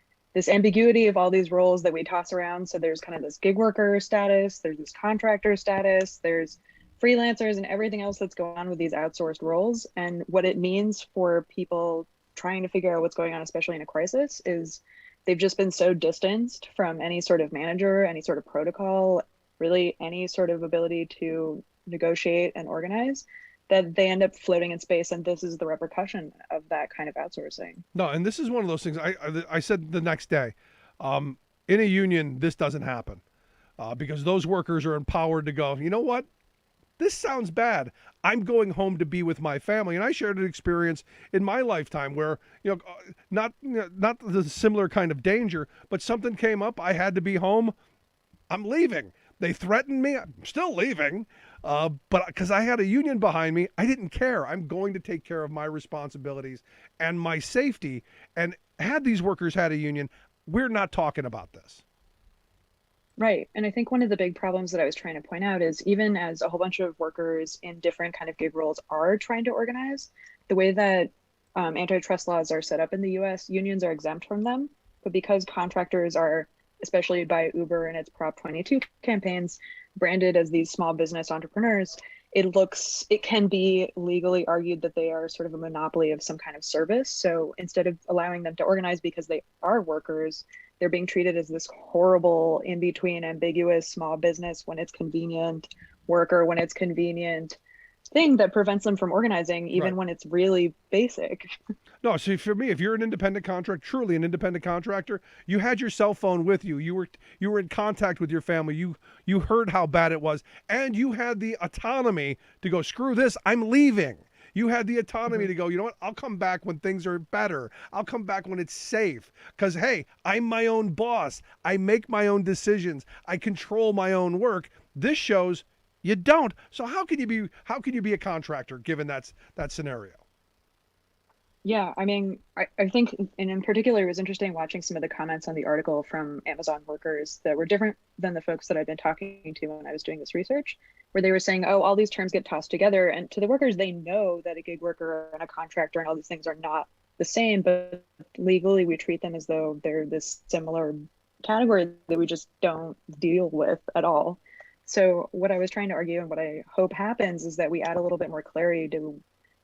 ambiguity of all these roles that we toss around. So there's kind of this gig worker status, there's this contractor status, there's freelancers and everything else that's going on with these outsourced roles. And what it means for people trying to figure out what's going on, especially in a crisis, is they've just been so distanced from any sort of manager, any sort of protocol, really any sort of ability to negotiate and organize, that they end up floating in space. And this is the repercussion of that kind of outsourcing. No, and this is one of those things I said the next day. In a union, this doesn't happen because those workers are empowered to go, you know what? This sounds bad. I'm going home to be with my family. And I shared an experience in my lifetime where, not the similar kind of danger, but something came up. I had to be home. I'm leaving. They threatened me. I'm still leaving. But because I had a union behind me, I didn't care. I'm going to take care of my responsibilities and my safety. And had these workers had a union, we're not talking about this. Right. And I think one of the big problems that I was trying to point out is even as a whole bunch of workers in different kind of gig roles are trying to organize, the way that antitrust laws are set up in the US, unions are exempt from them. But because contractors are, especially by Uber and its Prop 22 campaigns, branded as these small business entrepreneurs, it can be legally argued that they are sort of a monopoly of some kind of service. So instead of allowing them to organize because they are workers, they're being treated as this horrible in-between ambiguous small business when it's convenient, worker when it's convenient. thing that prevents them from organizing, even Right. when it's really basic. No, see, for me, if you're an independent contractor, truly an independent contractor, you had your cell phone with you. You were in contact with your family. You heard how bad it was, and you had the autonomy to go, screw this, I'm leaving. You had the autonomy to go, you know what? I'll come back when things are better. I'll come back when it's safe. Because, hey, I'm my own boss. I make my own decisions. I control my own work. This shows you don't. So how can you be a contractor given that scenario? Yeah, I mean, I think, and in particular, it was interesting watching some of the comments on the article from Amazon workers that were different than the folks that I've been talking to when I was doing this research, where they were saying, oh, all these terms get tossed together. And to the workers, they know that a gig worker and a contractor and all these things are not the same, but legally we treat them as though they're this similar category that we just don't deal with at all. So what I was trying to argue and what I hope happens is that we add a little bit more clarity to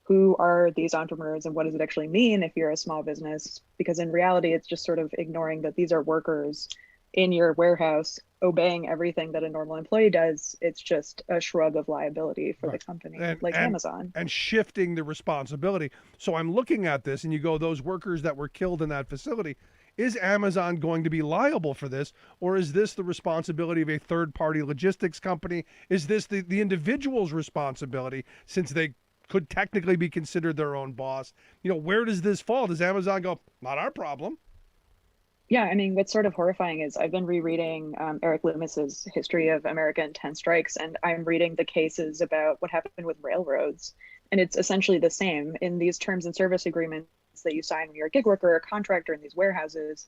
who are these entrepreneurs and what does it actually mean if you're a small business? Because in reality, it's just sort of ignoring that these are workers in your warehouse obeying everything that a normal employee does. It's just a shrug of liability for the company, like Amazon. And shifting the responsibility. So I'm looking at this and you go, those workers that were killed in that facility, is Amazon going to be liable for this? Or is this the responsibility of a third-party logistics company? Is this the individual's responsibility since they could technically be considered their own boss? You know, where does this fall? Does Amazon go, not our problem? Yeah, I mean, what's sort of horrifying is I've been rereading Eric Loomis's History of American 10 Strikes, and I'm reading the cases about what happened with railroads. And it's essentially the same in these terms and service agreements that you sign when you're a gig worker or a contractor in these warehouses.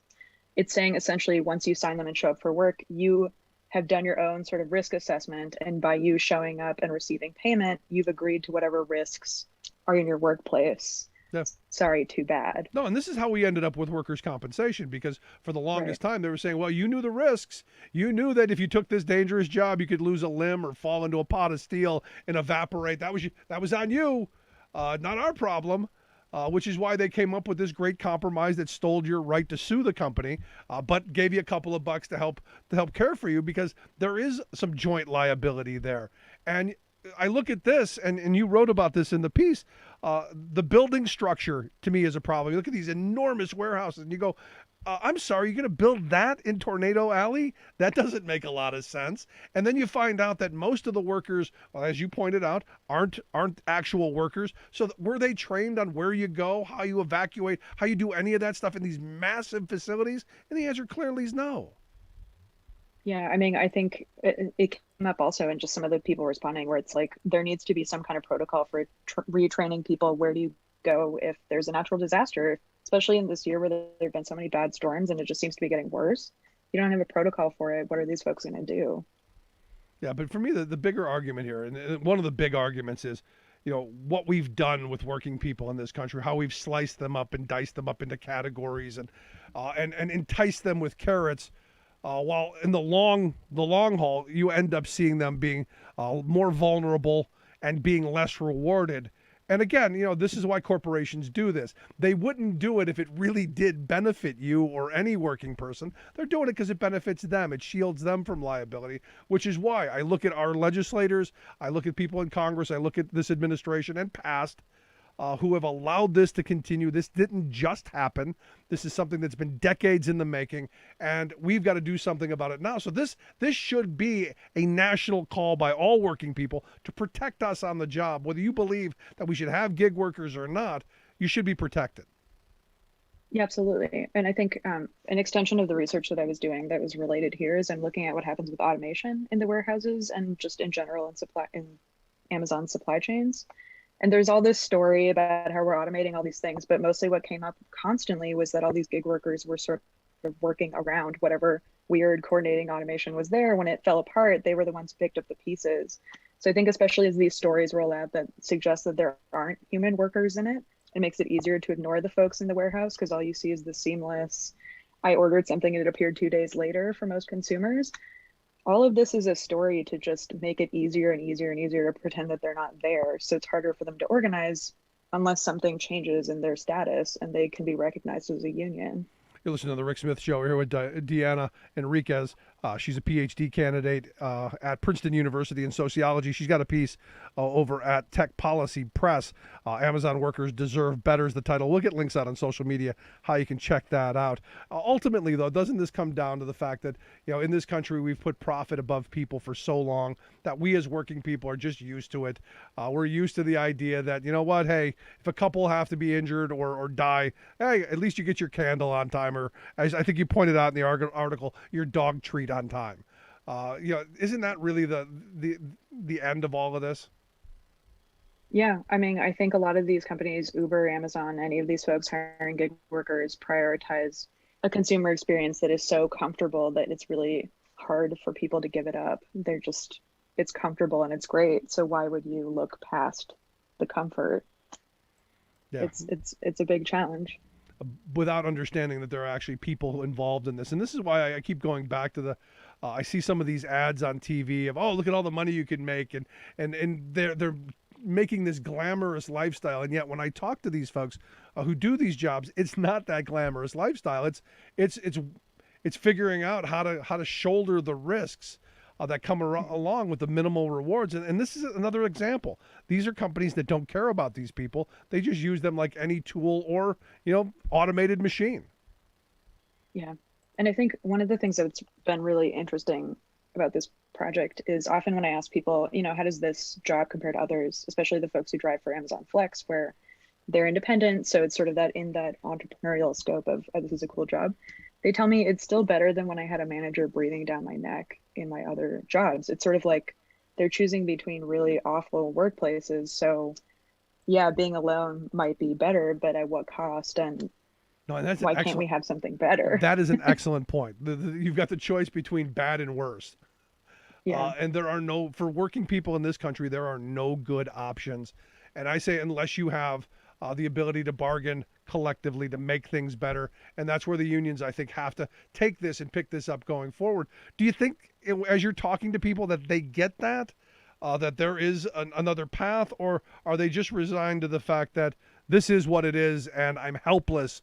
It's saying essentially once you sign them and show up for work, you have done your own sort of risk assessment. And by you showing up and receiving payment, you've agreed to whatever risks are in your workplace. Yeah. Sorry, too bad. No, and this is how we ended up with workers' compensation, because for the longest time they were saying, well, you knew the risks. You knew that if you took this dangerous job, you could lose a limb or fall into a pot of steel and evaporate. That was on you, not our problem. Which is why they came up with this great compromise that stole your right to sue the company, but gave you a couple of bucks to help care for you, because there is some joint liability there. And I look at this, and you wrote about this in the piece. The building structure to me is a problem. You look at these enormous warehouses, and you go, I'm sorry, you're going to build that in Tornado Alley? That doesn't make a lot of sense. And then you find out that most of the workers, well, as you pointed out, aren't actual workers. So were they trained on where you go, how you evacuate, how you do any of that stuff in these massive facilities? And the answer clearly is no. Yeah, I mean, I think it came up also in just some of the people responding where it's like there needs to be some kind of protocol for retraining people. Where do you go if there's a natural disaster, especially in this year where there have been so many bad storms and it just seems to be getting worse? You don't have a protocol for it. What are these folks going to do? Yeah, but for me, the bigger argument here, and one of the big arguments is, you know, what we've done with working people in this country, how we've sliced them up and diced them up into categories and enticed them with carrots. While in the long haul, you end up seeing them being more vulnerable and being less rewarded. And again, you know, this is why corporations do this. They wouldn't do it if it really did benefit you or any working person. They're doing it because it benefits them. It shields them from liability, which is why I look at our legislators, I look at people in Congress, I look at this administration and past who have allowed this to continue. This didn't just happen. This is something that's been decades in the making, and we've got to do something about it now. So this should be a national call by all working people to protect us on the job. Whether you believe that we should have gig workers or not, you should be protected. Yeah, absolutely. And I think an extension of the research that I was doing that was related here is I'm looking at what happens with automation in the warehouses and just in general in Amazon supply chains. And there's all this story about how we're automating all these things, but mostly what came up constantly was that all these gig workers were sort of working around whatever weird coordinating automation was there. When it fell apart, they were the ones who picked up the pieces. So I think especially as these stories roll out that suggest that there aren't human workers in it, it makes it easier to ignore the folks in the warehouse because all you see is the seamless, I ordered something and it appeared 2 days later for most consumers. All of this is a story to just make it easier and easier and easier to pretend that they're not there. So it's harder for them to organize unless something changes in their status and they can be recognized as a union. You're listening to the Rick Smith Show. We're here with Deanna Enriquez, She's a PhD candidate at Princeton University in sociology. She's got a piece over at Tech Policy Press. Amazon workers deserve better is the title. We'll get links out on social media how you can check that out. Ultimately, though, doesn't this come down to the fact that, in this country we've put profit above people for so long that we as working people are just used to it. We're used to the idea that, hey, if a couple have to be injured or die, hey, at least you get your candle on time, or as I think you pointed out in the article, your dog treat on time. Isn't that really the end of all of this? Yeah, I mean, I think a lot of these companies, Uber, Amazon, any of these folks hiring gig workers, prioritize a consumer experience that is so comfortable that it's really hard for people to give it up. It's comfortable and it's great. So why would you look past the comfort? Yeah. It's a big challenge. Without understanding that there are actually people involved in this. And this is why I keep going back to I see some of these ads on TV of, oh, look at all the money you can make. And they're making this glamorous lifestyle. And yet when I talk to these folks who do these jobs, it's not that glamorous lifestyle. It's figuring out how to shoulder the risks that come along with the minimal rewards. And this is another example. These are companies that don't care about these people. They just use them like any tool or, automated machine. Yeah. And I think one of the things that's been really interesting about this project is often when I ask people, how does this job compare to others, especially the folks who drive for Amazon Flex, where they're independent. So it's sort of that in that entrepreneurial scope of, oh, this is a cool job. They tell me it's still better than when I had a manager breathing down my neck in my other jobs. It's sort of like they're choosing between really awful workplaces. So yeah, being alone might be better, but at what cost? And why can't we have something better? That is an excellent point. You've got the choice between bad and worse. Yeah. And for working people in this country, there are no good options. And I say, unless you have the ability to bargain collectively to make things better. And that's where the unions, I think, have to take this and pick this up going forward. Do you think, as you're talking to people, that they get that there is another path, or are they just resigned to the fact that this is what it is and I'm helpless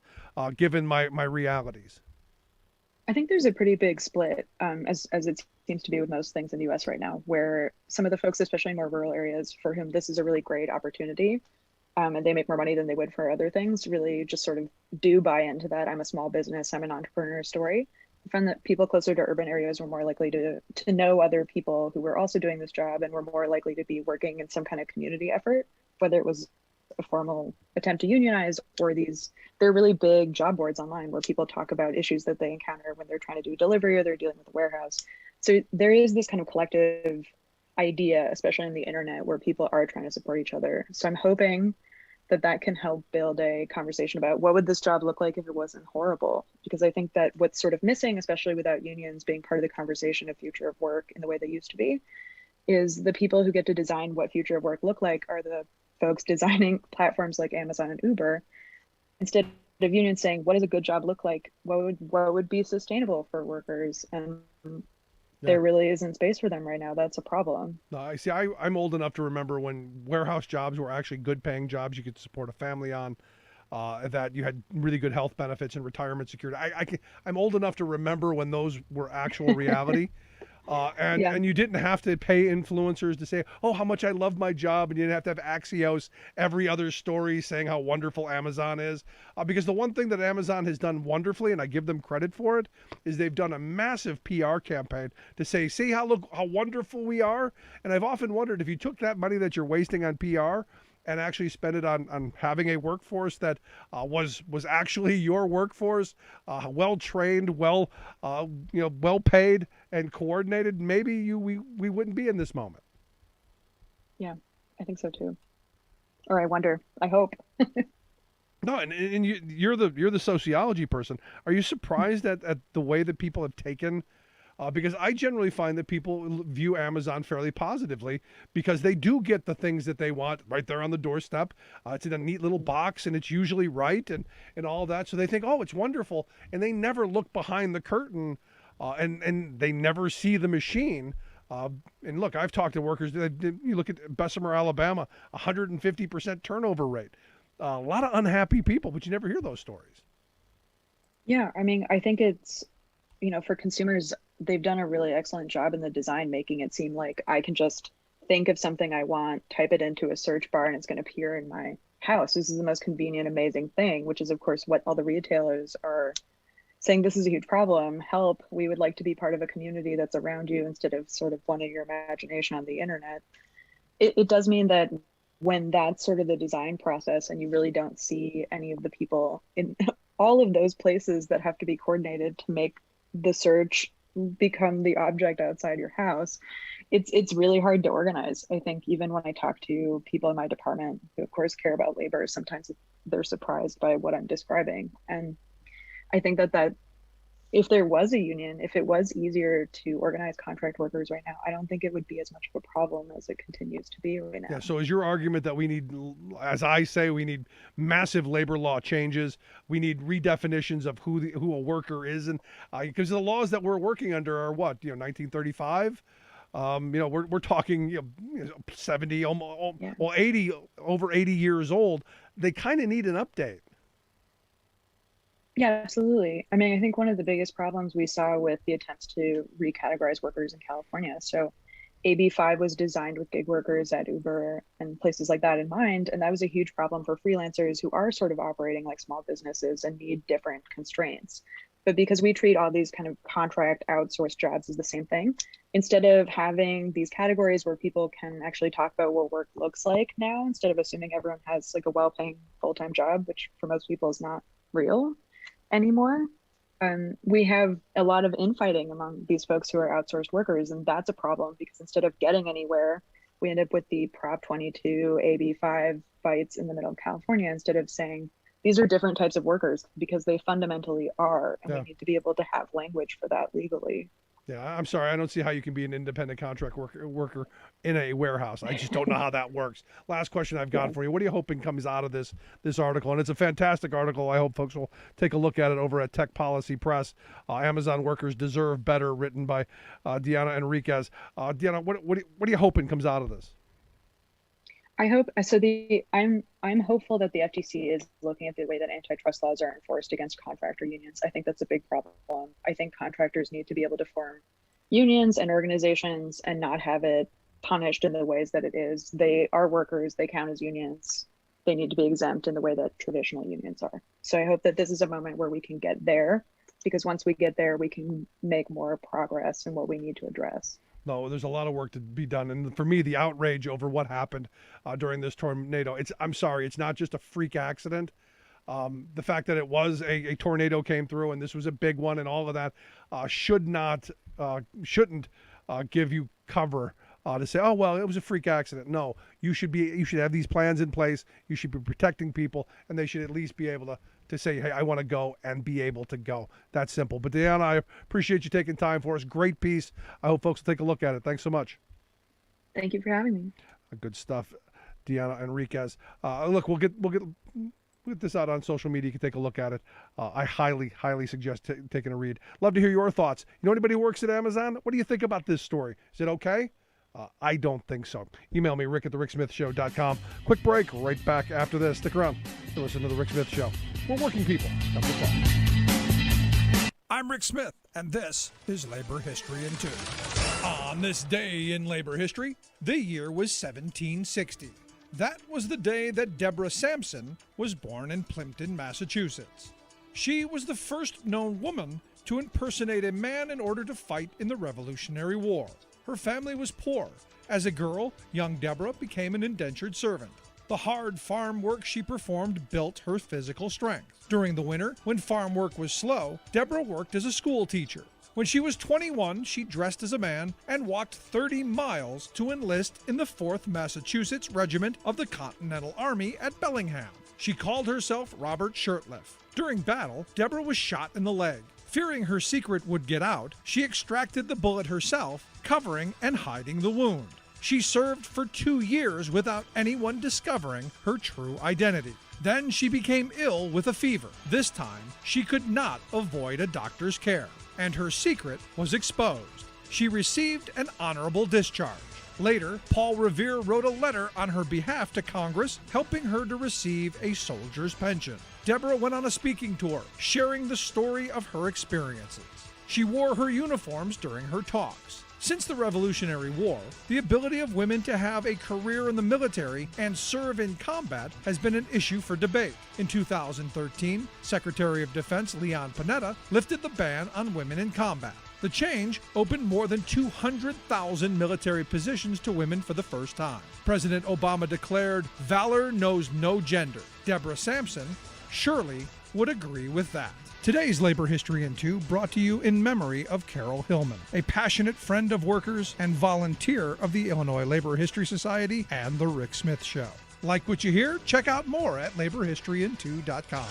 given my realities? I think there's a pretty big split, as it seems to be with most things in the U.S. right now, where some of the folks, especially in more rural areas, for whom this is a really great opportunity, and they make more money than they would for other things, really just sort of do buy into that I'm a small business, I'm an entrepreneur story. I found that people closer to urban areas were more likely to know other people who were also doing this job and were more likely to be working in some kind of community effort, whether it was a formal attempt to unionize or they're really big job boards online where people talk about issues that they encounter when they're trying to do delivery or they're dealing with a warehouse. So there is this kind of collective idea, especially on the internet, where people are trying to support each other. So I'm hoping that can help build a conversation about what would this job look like if it wasn't horrible? Because I think that what's sort of missing, especially without unions being part of the conversation of future of work in the way they used to be, is the people who get to design what future of work look like are the folks designing platforms like Amazon and Uber. Instead of unions saying, what does a good job look like? What would be sustainable for workers? And there really isn't space for them right now. That's a problem. No, I see. I'm old enough to remember when warehouse jobs were actually good paying jobs you could support a family on, that you had really good health benefits and retirement security. I'm old enough to remember when those were actual reality. And you didn't have to pay influencers to say, oh, how much I love my job. And you didn't have to have Axios every other story saying how wonderful Amazon is. Because the one thing that Amazon has done wonderfully, and I give them credit for it, is they've done a massive PR campaign to say, see how wonderful we are. And I've often wondered if you took that money that you're wasting on PR and actually spend it on having a workforce that was actually your workforce, well trained, well paid and coordinated, maybe we wouldn't be in this moment. Yeah, I think so too. Or I wonder. I hope. No, and you're the sociology person. Are you surprised at the way that people have taken? Because I generally find that people view Amazon fairly positively because they do get the things that they want right there on the doorstep. It's in a neat little box and it's usually right and all that. So they think, oh, it's wonderful. And they never look behind the curtain and they never see the machine. And look, I've talked to workers. You look at Bessemer, Alabama, 150% turnover rate. A lot of unhappy people, but you never hear those stories. Yeah, I mean, I think it's, for consumers, they've done a really excellent job in the design, making it seem like I can just think of something I want, type it into a search bar, and it's going to appear in my house. This is the most convenient, amazing thing, which is, of course, what all the retailers are saying. This is a huge problem. Help. We would like to be part of a community that's around you instead of sort of one of your imagination on the internet. It does mean that when that's sort of the design process and you really don't see any of the people in all of those places that have to be coordinated to make the search become the object outside your house, it's really hard to organize. I think even when I talk to people in my department who of course care about labor, sometimes they're surprised by what I'm describing. And I think that if there was a union, if it was easier to organize contract workers right now, I don't think it would be as much of a problem as it continues to be right now. Yeah, so is your argument that we need, as I say, we need massive labor law changes, we need redefinitions of who a worker is, and because the laws that we're working under are what, 1935? We're talking 70, almost, well, 80, over 80 years old. They kind of need an update. Yeah, absolutely. I mean, I think one of the biggest problems we saw with the attempts to recategorize workers in California. So AB 5 was designed with gig workers at Uber and places like that in mind. And that was a huge problem for freelancers who are sort of operating like small businesses and need different constraints. But because we treat all these kind of contract outsourced jobs as the same thing, instead of having these categories where people can actually talk about what work looks like now, instead of assuming everyone has like a well-paying full-time job, which for most people is not real anymore, we have a lot of infighting among these folks who are outsourced workers, and that's a problem because instead of getting anywhere, we end up with the Prop 22 AB 5 fights in the middle of California instead of saying these are different types of workers, because they fundamentally are, and we need to be able to have language for that legally. Yeah, I'm sorry. I don't see how you can be an independent contract worker in a warehouse. I just don't know how that works. Last question I've got for you. What are you hoping comes out of this article? And it's a fantastic article. I hope folks will take a look at it over at Tech Policy Press. Amazon Workers Deserve Better, written by Deanna Enriquez. Deanna, what are you hoping comes out of this? I hope so. I'm hopeful that the FTC is looking at the way that antitrust laws are enforced against contractor unions. I think that's a big problem. I think contractors need to be able to form unions and organizations and not have it punished in the ways that it is. They are workers. They count as unions. They need to be exempt in the way that traditional unions are. So I hope that this is a moment where we can get there, because once we get there, we can make more progress in what we need to address. No, there's a lot of work to be done. And for me, the outrage over what happened during this tornado, I'm sorry, it's not just a freak accident. The fact that it was a tornado came through and this was a big one and all of that shouldn't give you cover to say, oh, well, it was a freak accident. No, you should have these plans in place. You should be protecting people, and they should at least be able to say, hey, I want to go, and be able to go. That's simple. But Deanna, I appreciate you taking time for us. Great piece. I hope folks will take a look at it. Thanks so much. Thank you for having me. Good stuff, Deanna Enriquez. Look, we'll get this out on social media. You can take a look at it. I highly suggest taking a read. Love to hear your thoughts. You know anybody who works at Amazon? What do you think about this story? Is it okay? I don't think so. Email me, rick@thericksmithshow.com. Quick break, right back after this. Stick around to listen to The Rick Smith Show. We're working people. Have a good talk. I'm Rick Smith, and this is Labor History in 2. On this day in labor history, the year was 1760. That was the day that Deborah Sampson was born in Plimpton, Massachusetts. She was the first known woman to impersonate a man in order to fight in the Revolutionary War. Her family was poor. As a girl, young Deborah became an indentured servant. The hard farm work she performed built her physical strength. During the winter, when farm work was slow, Deborah worked as a school teacher. When she was 21, she dressed as a man and walked 30 miles to enlist in the 4th Massachusetts Regiment of the Continental Army at Bellingham. She called herself Robert Shirtliff. During battle, Deborah was shot in the leg. Fearing her secret would get out, she extracted the bullet herself, covering and hiding the wound. She served for 2 years without anyone discovering her true identity. Then she became ill with a fever. This time, she could not avoid a doctor's care, and her secret was exposed. She received an honorable discharge. Later, Paul Revere wrote a letter on her behalf to Congress, helping her to receive a soldier's pension. Deborah went on a speaking tour, sharing the story of her experiences. She wore her uniforms during her talks. Since the Revolutionary War, the ability of women to have a career in the military and serve in combat has been an issue for debate. In 2013, Secretary of Defense Leon Panetta lifted the ban on women in combat. The change opened more than 200,000 military positions to women for the first time. President Obama declared, "Valor knows no gender." Deborah Sampson surely would agree with that. Today's Labor History in 2 brought to you in memory of Carol Hillman, a passionate friend of workers and volunteer of the Illinois Labor History Society and The Rick Smith Show. Like what you hear? Check out more at laborhistoryin2.com.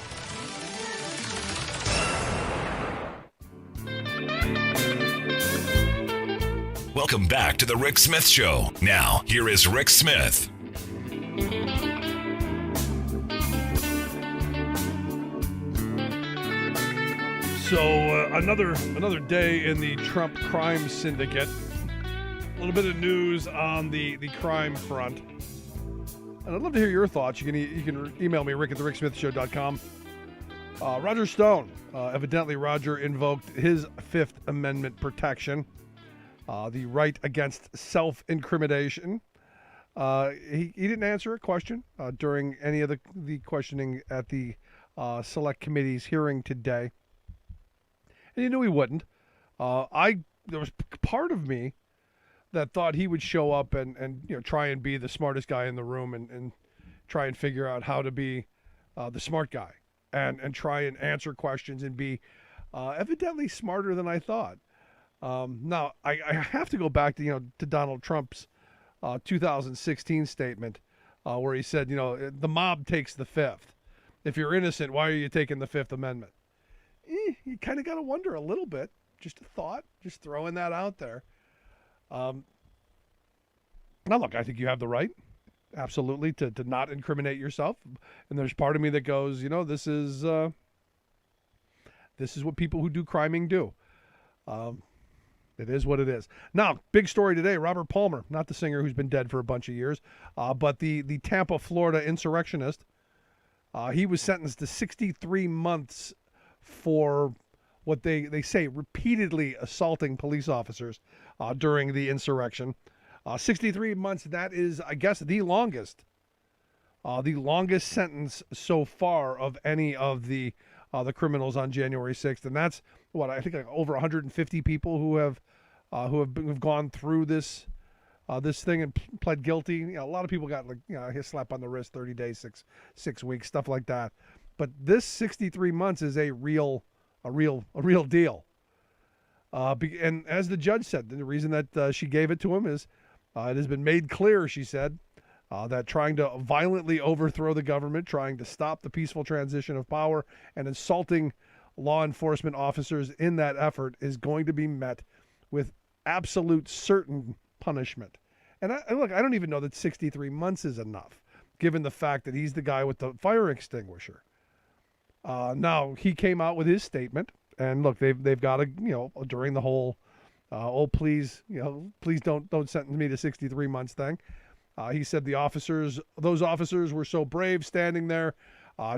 Welcome back to the Rick Smith Show. Now, here is Rick Smith. So another day in the Trump crime syndicate. A little bit of news on the crime front. And I'd love to hear your thoughts. You can email me, rick@thericksmithshow.com. Roger Stone. Evidently, Roger invoked his Fifth Amendment protection, the right against self-incrimination. He didn't answer a question during any of the questioning at the Select Committee's hearing today. And you knew he wouldn't. There was part of me that thought he would show up and try and be the smartest guy in the room and try and figure out how to be the smart guy and try and answer questions and be evidently smarter than I thought. Now I have to go back to Donald Trump's 2016 statement where he said, the mob takes the Fifth. If you're innocent, why are you taking the Fifth Amendment? You kind of got to wonder a little bit. Just a thought, just throwing that out there. Now, look, I think you have the right, absolutely, to not incriminate yourself. And there's part of me that goes, this is what people who do criming do. It is what it is. Now, big story today, Robert Palmer, not the singer who's been dead for a bunch of years, but the Tampa, Florida insurrectionist. He was sentenced to 63 months for what they say repeatedly assaulting police officers during the insurrection. 63 months, that is, I guess, the longest sentence so far of any of the criminals on January 6th. And that's what I think, like over 150 people who have gone through this thing and pled guilty. A lot of people got a slap on the wrist, 30 days, six weeks, stuff like that. But this 63 months is a real deal. And as the judge said, the reason that she gave it to him is it has been made clear, she said, that trying to violently overthrow the government, trying to stop the peaceful transition of power, and insulting law enforcement officers in that effort is going to be met with absolute certain punishment. And look, I don't even know that 63 months is enough, given the fact that he's the guy with the fire extinguisher. Now he came out with his statement, and look, they've got to during the whole please don't sentence me to 63 months thing. He said those officers were so brave standing there,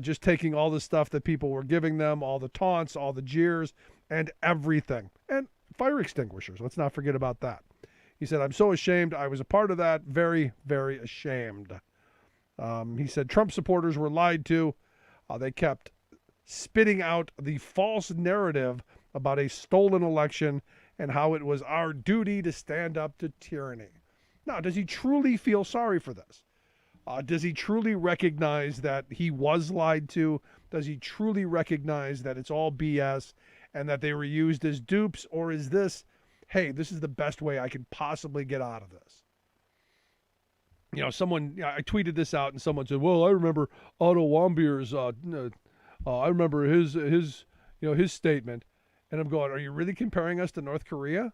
just taking all the stuff that people were giving them, all the taunts, all the jeers, and everything, and fire extinguishers. Let's not forget about that. He said, "I'm so ashamed. I was a part of that. Very, very ashamed." He said Trump supporters were lied to. They kept spitting out the false narrative about a stolen election and how it was our duty to stand up to tyranny. Now, does he truly feel sorry for this? Does he truly recognize that he was lied to? Does he truly recognize that it's all BS and that they were used as dupes? Or is this, hey, this is the best way I can possibly get out of this? I tweeted this out and someone said, well, I remember Otto Wambier's I remember his statement, and I'm going, are you really comparing us to North Korea?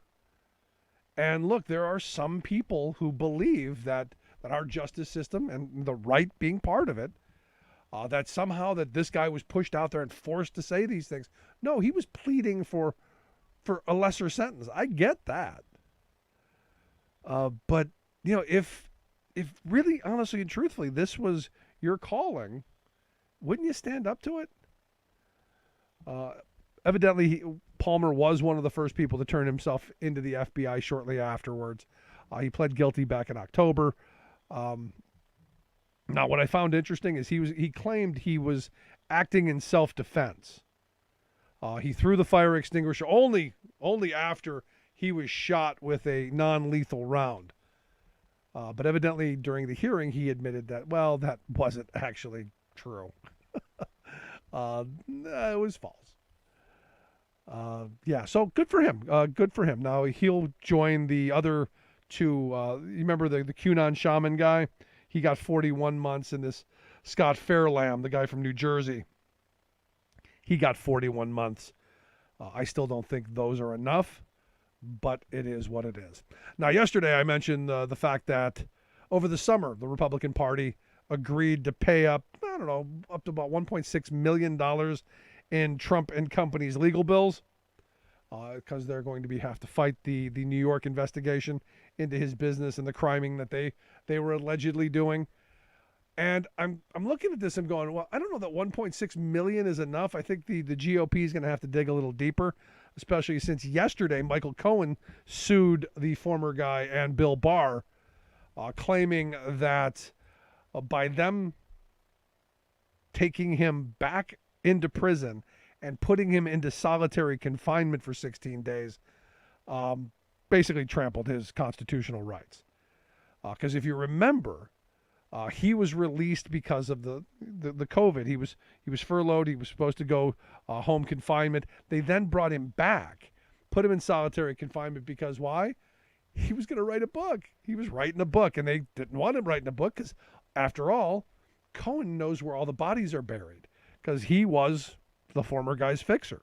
And look, there are some people who believe that our justice system, and the right being part of it, that somehow that this guy was pushed out there and forced to say these things. No, he was pleading for a lesser sentence. I get that. But if really, honestly and truthfully, this was your calling, wouldn't you stand up to it? Evidently, Palmer was one of the first people to turn himself into the FBI shortly afterwards. He pled guilty back in October. Now, what I found interesting is he claimed he was acting in self-defense. He threw the fire extinguisher only after he was shot with a non-lethal round. But evidently during the hearing, he admitted that, well, that wasn't actually true. It was false. Yeah, so good for him. Good for him. Now he'll join the other two. You remember the QAnon shaman guy? He got 41 months, and this Scott Fairlamb, the guy from New Jersey, he got 41 months. I still don't think those are enough, but it is what it is. Now, yesterday I mentioned the fact that over the summer, the Republican Party agreed to pay up to about $1.6 million in Trump and company's legal bills because they're going to have to fight the New York investigation into his business and the criming that they were allegedly doing. And I'm looking at this and going, well, I don't know that 1.6 million is enough. I think the GOP is going to have to dig a little deeper, especially since yesterday Michael Cohen sued the former guy and Bill Barr, claiming that by them taking him back into prison and putting him into solitary confinement for 16 days, basically trampled his constitutional rights. Because if you remember, he was released because of the COVID. He was furloughed. He was supposed to go home confinement. They then brought him back, put him in solitary confinement because why? He was going to write a book. He was writing a book, and they didn't want him writing a book because, after all, Cohen knows where all the bodies are buried because he was the former guy's fixer.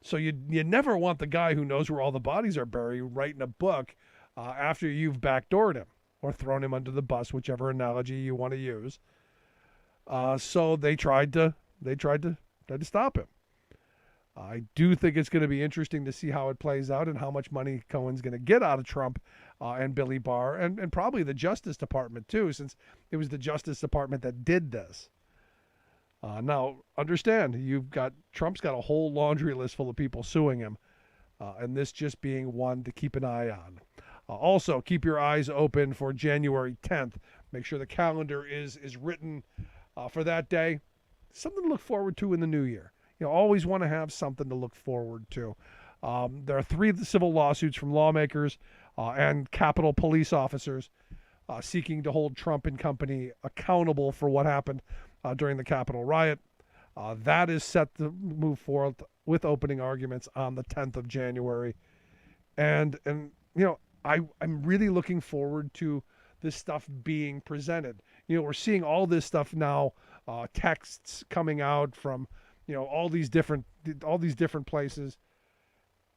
So you never want the guy who knows where all the bodies are buried writing a book after you've backdoored him or thrown him under the bus, whichever analogy you want to use. So they tried to stop him. I do think it's going to be interesting to see how it plays out and how much money Cohen's going to get out of Trump and Billy Barr and probably the Justice Department too, since it was the Justice Department that did this. Now, understand, Trump's got a whole laundry list full of people suing him, and this just being one to keep an eye on. Also, keep your eyes open for January 10th. Make sure the calendar is written for that day. Something to look forward to in the new year. You always want to have something to look forward to. There are 3 civil lawsuits from lawmakers and Capitol police officers seeking to hold Trump and company accountable for what happened during the Capitol riot. That is set to move forward with opening arguments on the 10th of January. And I'm really looking forward to this stuff being presented. We're seeing all this stuff now, texts coming out from, all these different places.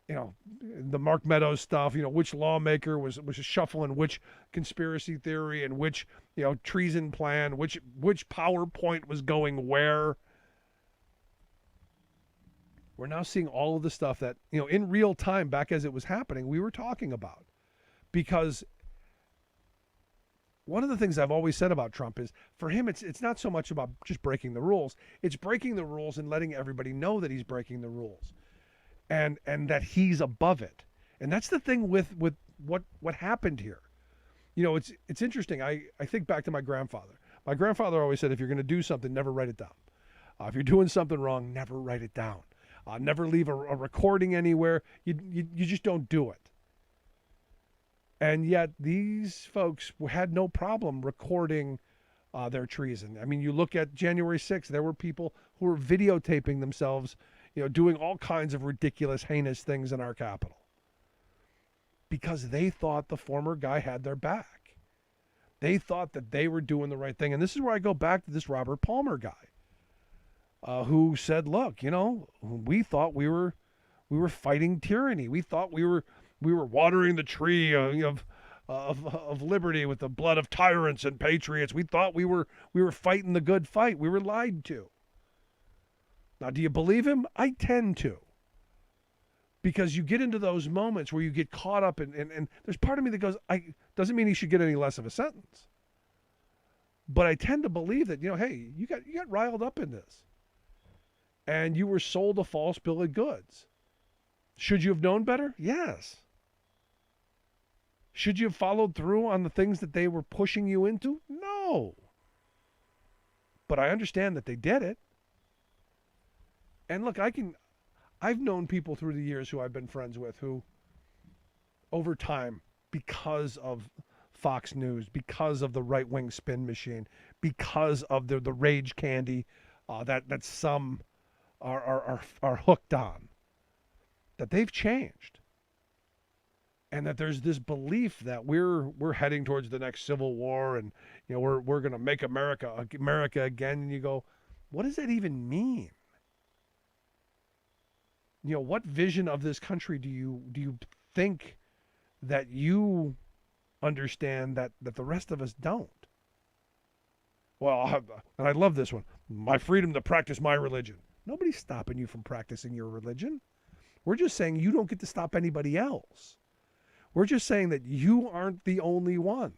The Mark Meadows stuff, which lawmaker was shuffling which conspiracy theory and which, treason plan, which PowerPoint was going where. We're now seeing all of the stuff that, in real time, back as it was happening, we were talking about. Because one of the things I've always said about Trump is, for him, it's not so much about just breaking the rules. It's breaking the rules and letting everybody know that he's breaking the rules. And that he's above it. And that's the thing with what happened here. It's interesting. I think back to my grandfather. My grandfather always said, if you're going to do something, never write it down. If you're doing something wrong, never write it down. Never leave a recording anywhere. You just don't do it. And yet these folks had no problem recording their treason. I mean, you look at January 6th, there were people who were videotaping themselves, doing all kinds of ridiculous, heinous things in our Capitol because they thought the former guy had their back. They thought that they were doing the right thing. And this is where I go back to this Robert Palmer guy who said, look, we thought we were fighting tyranny. We thought we were watering the tree of liberty with the blood of tyrants and patriots. We thought we were fighting the good fight. We were lied to. Now, do you believe him? I tend to. Because you get into those moments where you get caught up and there's part of me that goes, doesn't mean he should get any less of a sentence. But I tend to believe that, hey, you got riled up in this. And you were sold a false bill of goods. Should you have known better? Yes. Should you have followed through on the things that they were pushing you into? No. But I understand that they did it. And look, I've known people through the years who I've been friends with who, over time, because of Fox News, because of the right-wing spin machine, because of the rage candy that some are hooked on, that they've changed. And that there's this belief that we're heading towards the next civil war, and we're going to make America again. And you go, what does that even mean? What vision of this country do you think that you understand that the rest of us don't? Well, and I love this one. My freedom to practice my religion. Nobody's stopping you from practicing your religion. We're just saying you don't get to stop anybody else. We're just saying that you aren't the only one.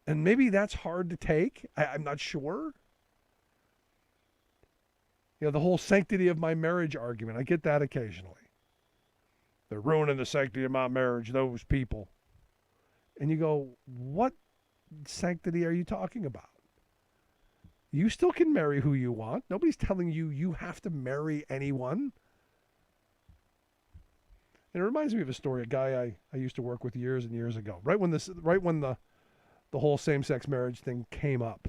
And maybe that's hard to take. I'm not sure. The whole sanctity of my marriage argument, I get that occasionally. They're ruining the sanctity of my marriage, those people. And you go, what sanctity are you talking about? You still can marry who you want. Nobody's telling you you have to marry anyone. And it reminds me of a story, a guy I used to work with years and years ago, right when the whole same-sex marriage thing came up.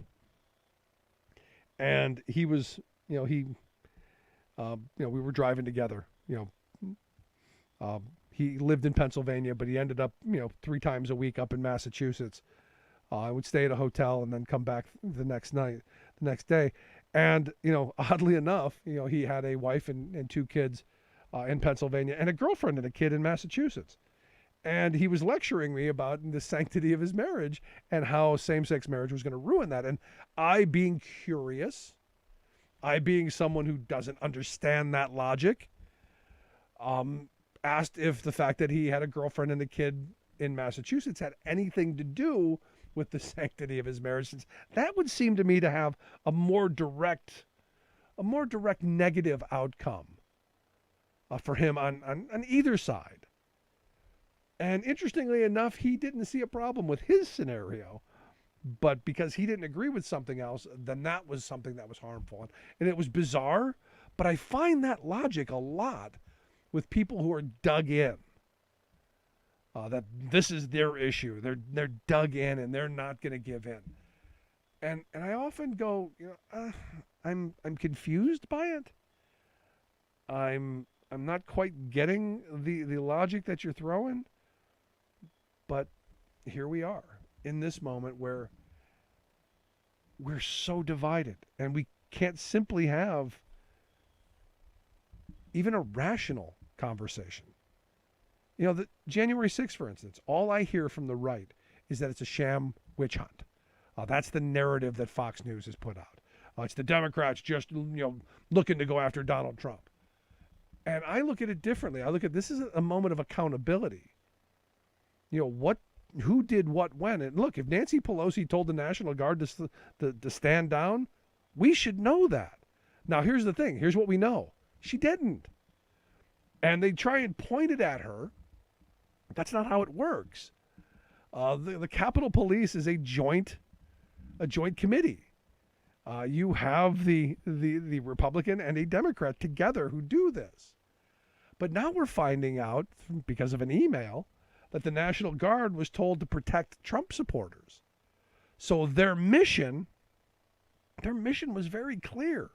And he was, we were driving together, he lived in Pennsylvania, but he ended up, 3 times a week up in Massachusetts. I would stay at a hotel and then come back the next day. And, oddly enough, he had a wife and 2 kids in Pennsylvania and a girlfriend and a kid in Massachusetts. And he was lecturing me about the sanctity of his marriage and how same-sex marriage was going to ruin that. And I, being curious, I, being someone who doesn't understand that logic, asked if the fact that he had a girlfriend and a kid in Massachusetts had anything to do with the sanctity of his marriage, since that would seem to me to have a more direct negative outcome for him on either side. And interestingly enough, he didn't see a problem with his scenario, but because he didn't agree with something else, then that was something that was harmful. And it was bizarre, but I find that logic a lot with people who are dug in. That this is their issue. They're dug in and they're not going to give in. And I often go, I'm confused by it. I'm not quite getting the logic that you're throwing. But here we are in this moment where we're so divided and we can't simply have even a rational conversation. The January 6th, for instance, all I hear from the right is that it's a sham witch hunt. That's the narrative that Fox News has put out. It's the Democrats just, looking to go after Donald Trump. And I look at it differently. I look at this as a moment of accountability. Who did what when? And look, if Nancy Pelosi told the National Guard to stand down, we should know that. Now, here's the thing. Here's what we know. She didn't. And they try and point it at her. That's not how it works. The Capitol Police is a joint committee. You have the Republican and a Democrat together who do this. But now we're finding out, because of an email, that the National Guard was told to protect Trump supporters. So their mission was very clear.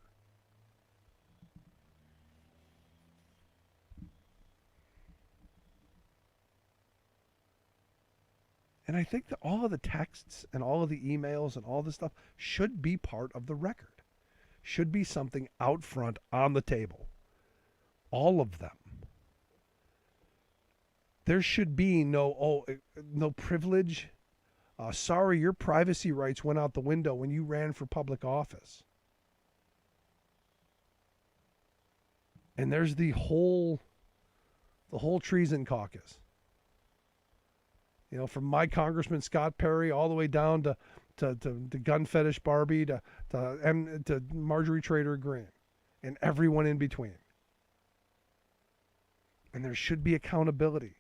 And I think that all of the texts and all of the emails and all this stuff should be part of the record. Should be something out front on the table. All of them. There should be no privilege. Sorry, your privacy rights went out the window when you ran for public office. And there's the whole treason caucus. From my Congressman Scott Perry all the way down to gun fetish Barbie to Marjorie Trader Greene and everyone in between. And there should be accountability.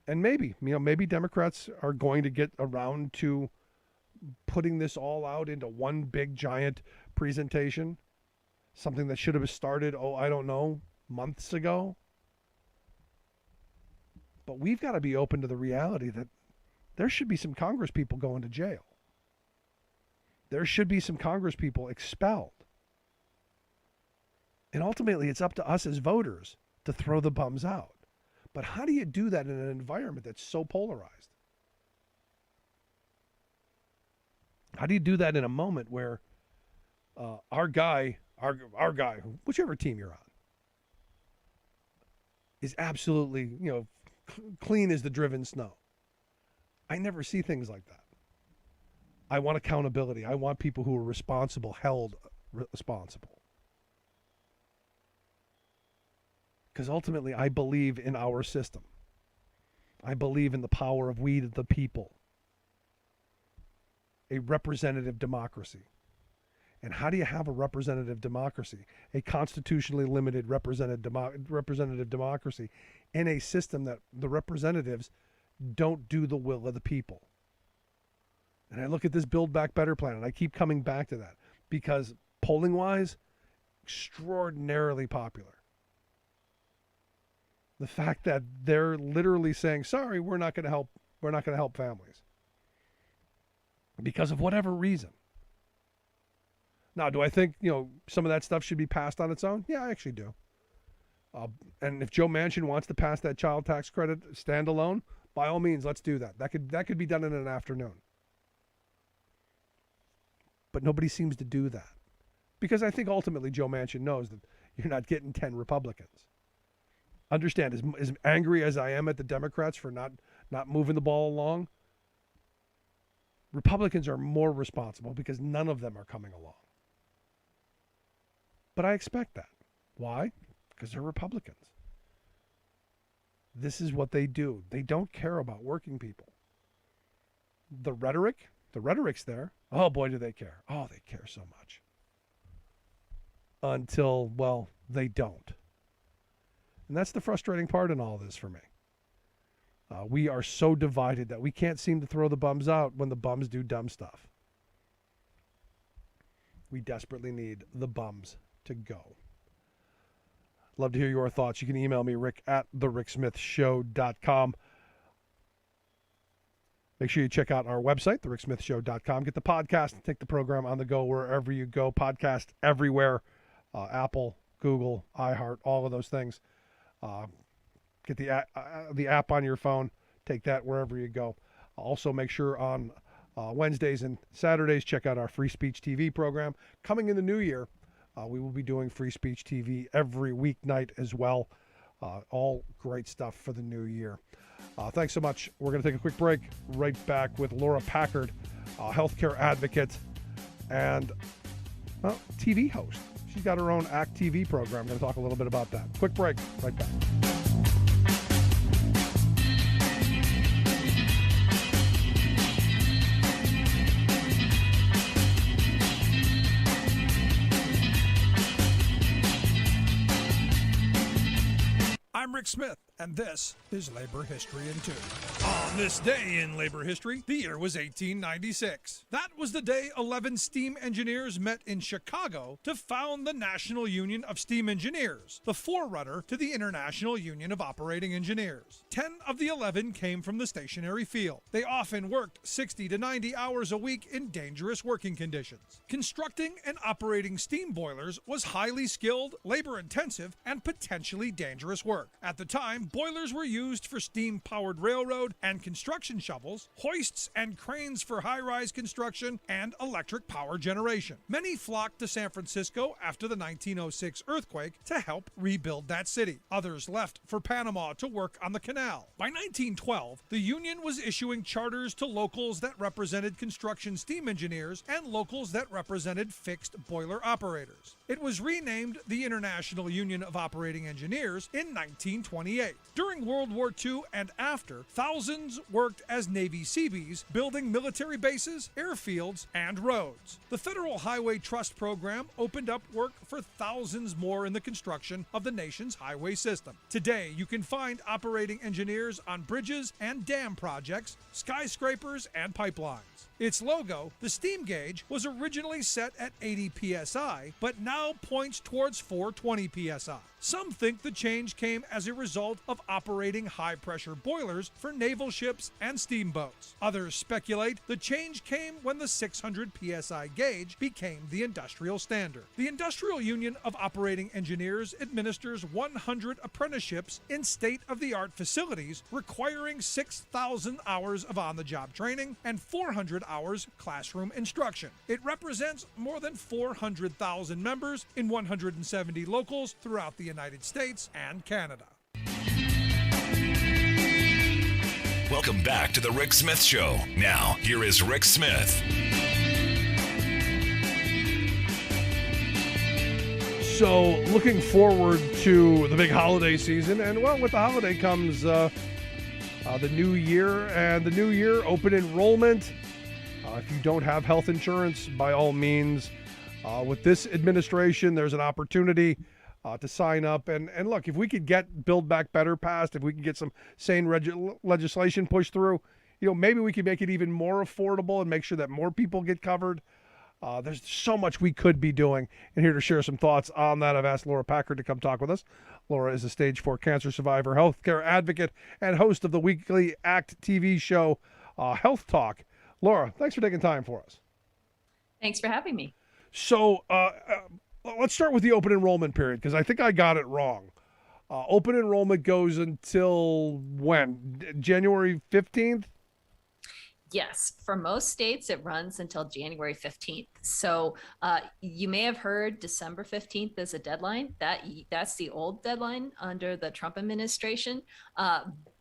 And maybe Democrats are going to get around to putting this all out into one big giant presentation. Something that should have started, months ago. But we've got to be open to the reality that there should be some Congress people going to jail. There should be some Congress people expelled. And ultimately, it's up to us as voters to throw the bums out. But how do you do that in an environment that's so polarized? How do you do that in a moment where our guy, whichever team you're on, is absolutely, clean as the driven snow? I never see things like that. I want accountability. I want people who are responsible held responsible. Because ultimately, I believe in our system. I believe in the power of we the people. A representative democracy. And how do you have a representative democracy, a constitutionally limited representative democracy, in a system that the representatives don't do the will of the people? And I look at this Build Back Better plan, and I keep coming back to that because polling-wise, extraordinarily popular. The fact that they're literally saying, sorry, we're not going to help families because of whatever reason. Now, do I think, some of that stuff should be passed on its own? Yeah, I actually do. And if Joe Manchin wants to pass that child tax credit standalone, by all means, let's do that. That could be done in an afternoon. But nobody seems to do that because I think ultimately Joe Manchin knows that you're not getting 10 Republicans. Understand, as angry as I am at the Democrats for not moving the ball along, Republicans are more responsible because none of them are coming along. But I expect that. Why? Because they're Republicans. This is what they do. They don't care about working people. The rhetoric's there. Oh boy, do they care. Oh, they care so much. Until, they don't. And that's the frustrating part in all this for me. We are so divided that we can't seem to throw the bums out when the bums do dumb stuff. We desperately need the bums to go. Love to hear your thoughts. You can email me, rick@thericksmithshow.com. Make sure you check out our website, thericksmithshow.com. Get the podcast and take the program on the go wherever you go. Podcast everywhere. Apple, Google, iHeart, all of those things. Get the app on your phone. Take that wherever you go. Also, make sure on Wednesdays and Saturdays, check out our Free Speech TV program. Coming in the new year, we will be doing Free Speech TV every weeknight as well. All great stuff for the new year. Thanks so much. We're going to take a quick break. Right back with Laura Packard, healthcare advocate and TV host. She's got her own ACT TV program. I'm going to talk a little bit about that. Quick break. Right back. I'm Rick Smith, and this is Labor History in 2. On this day in labor history, the year was 1896. That was the day 11 steam engineers met in Chicago to found the National Union of Steam Engineers, the forerunner to the International Union of Operating Engineers. 10 of the 11 came from the stationary field. They often worked 60 to 90 hours a week in dangerous working conditions. Constructing and operating steam boilers was highly skilled, labor-intensive, and potentially dangerous work. At the time, boilers were used for steam-powered railroad and construction shovels, hoists and cranes for high-rise construction, and electric power generation. Many flocked to San Francisco after the 1906 earthquake to help rebuild that city. Others left for Panama to work on the canal. By 1912, the union was issuing charters to locals that represented construction steam engineers and locals that represented fixed boiler operators. It was renamed the International Union of Operating Engineers in 1928. During World War II and after, thousands sons worked as Navy Seabees, building military bases, airfields, and roads. The Federal Highway Trust Program opened up work for thousands more in the construction of the nation's highway system. Today, you can find operating engineers on bridges and dam projects, skyscrapers, and pipelines. Its logo, the steam gauge, was originally set at 80 psi, but now points towards 420 psi. Some think the change came as a result of operating high-pressure boilers for naval ships and steamboats. Others speculate the change came when the 600 psi gauge became the industrial standard. The Industrial Union of Operating Engineers administers 100 apprenticeships in state-of-the-art facilities, requiring 6,000 hours of on-the-job training and 400 hours classroom instruction. It represents more than 400,000 members in 170 locals throughout the United States and Canada. Welcome back to the Rick Smith Show. Now, here is Rick Smith. So, looking forward to the big holiday season, and well, with the holiday comes the new year, and the new year, open enrollment. If you don't have health insurance, by all means, with this administration, there's an opportunity to sign up. And look, if we could get Build Back Better passed, if we can get some sane legislation pushed through, maybe we could make it even more affordable and make sure that more people get covered. There's so much we could be doing. And here to share some thoughts on that, I've asked Laura Packard to come talk with us. Laura is a stage 4 cancer survivor, healthcare advocate, and host of the weekly ACT TV show, Health Talk. Laura, thanks for taking time for us. Thanks for having me. So let's start with the open enrollment period, because I think I got it wrong. Open enrollment goes until when? January 15th? Yes, for most states, it runs until January 15th. So you may have heard December 15th is a deadline. That's the old deadline under the Trump administration.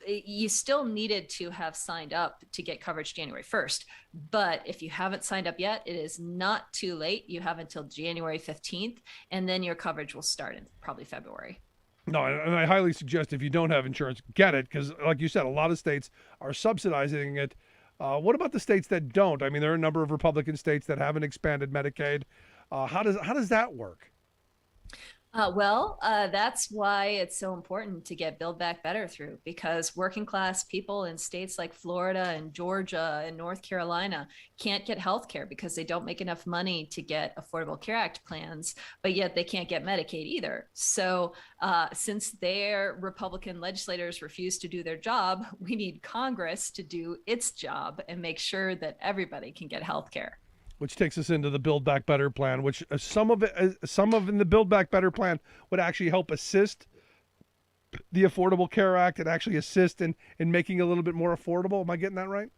You still needed to have signed up to get coverage January 1st. But if you haven't signed up yet, it is not too late. You have until January 15th, and then your coverage will start in probably February. No, and I highly suggest if you don't have insurance, get it, because like you said, a lot of states are subsidizing it. What about the states that don't? I mean, there are a number of Republican states that haven't expanded Medicaid. How does that work? That's why it's so important to get Build Back Better through, because working class people in states like Florida and Georgia and North Carolina can't get health care because they don't make enough money to get Affordable Care Act plans, but yet they can't get Medicaid either. So since their Republican legislators refuse to do their job, we need Congress to do its job and make sure that everybody can get health care. Which takes us into the Build Back Better plan, which some of in the Build Back Better plan would actually help assist the Affordable Care Act and actually assist in making it a little bit more affordable. Am I getting that right?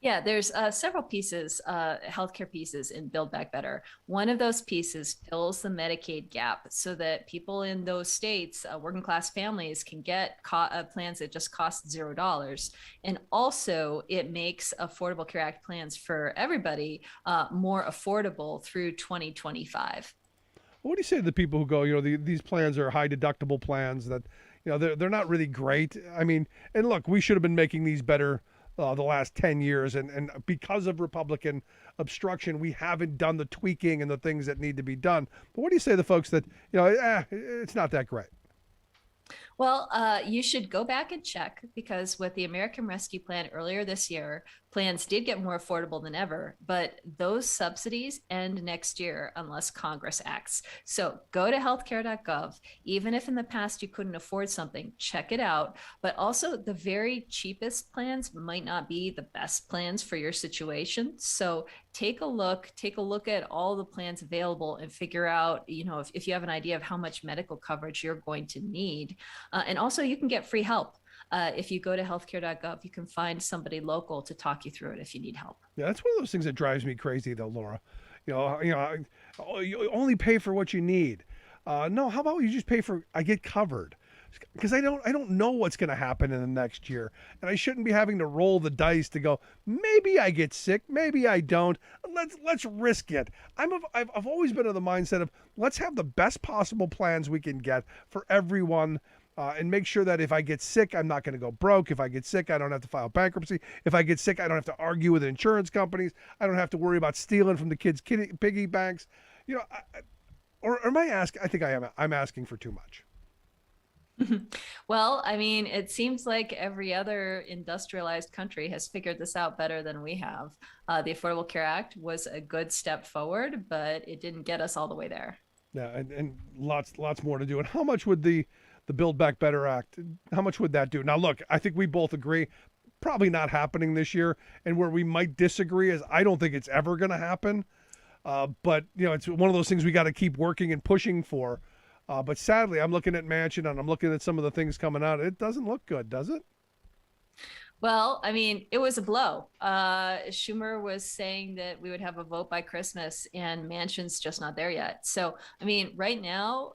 Yeah, there's several pieces, healthcare pieces in Build Back Better. One of those pieces fills the Medicaid gap so that people in those states, working class families, can get plans that just cost $0. And also it makes Affordable Care Act plans for everybody more affordable through 2025. What do you say to the people who go, these plans are high deductible plans that, they're not really great. I mean, and look, we should have been making these better the last 10 years. And because of Republican obstruction, we haven't done the tweaking and the things that need to be done. But what do you say to the folks that, it's not that great? Well, you should go back and check, because with the American Rescue Plan earlier this year, plans did get more affordable than ever, but those subsidies end next year unless Congress acts. So go to healthcare.gov. Even if in the past you couldn't afford something, check it out. But also the very cheapest plans might not be the best plans for your situation. So take a look at all the plans available and figure out, if you have an idea of how much medical coverage you're going to need. And also you can get free help. If you go to healthcare.gov, you can find somebody local to talk you through it if you need help. Yeah, that's one of those things that drives me crazy, though, Laura. You only pay for what you need. No, how about you just pay for I get covered? Because I don't know what's going to happen in the next year, and I shouldn't be having to roll the dice to go, maybe I get sick, maybe I don't. Let's risk it. I've always been of the mindset of let's have the best possible plans we can get for everyone. and make sure that if I get sick, I'm not going to go broke. If I get sick, I don't have to file bankruptcy. If I get sick, I don't have to argue with insurance companies. I don't have to worry about stealing from the kids' piggy banks. You know, or am I asking? I think I am. I'm asking for too much. Well, I mean, it seems like every other industrialized country has figured this out better than we have. The Affordable Care Act was a good step forward, but it didn't get us all the way there. Yeah, and lots more to do. And how much would the Build Back Better Act, how much would that do? Now, look, I think we both agree, probably not happening this year. And where we might disagree is I don't think it's ever going to happen. But, you know, it's one of those things we got to keep working and pushing for. But sadly, I'm looking at Manchin and I'm looking at some of the things coming out. It doesn't look good, does it? Well, I mean, it was a blow. Schumer was saying that we would have a vote by Christmas, and Manchin's just not there yet. So, I mean, right now,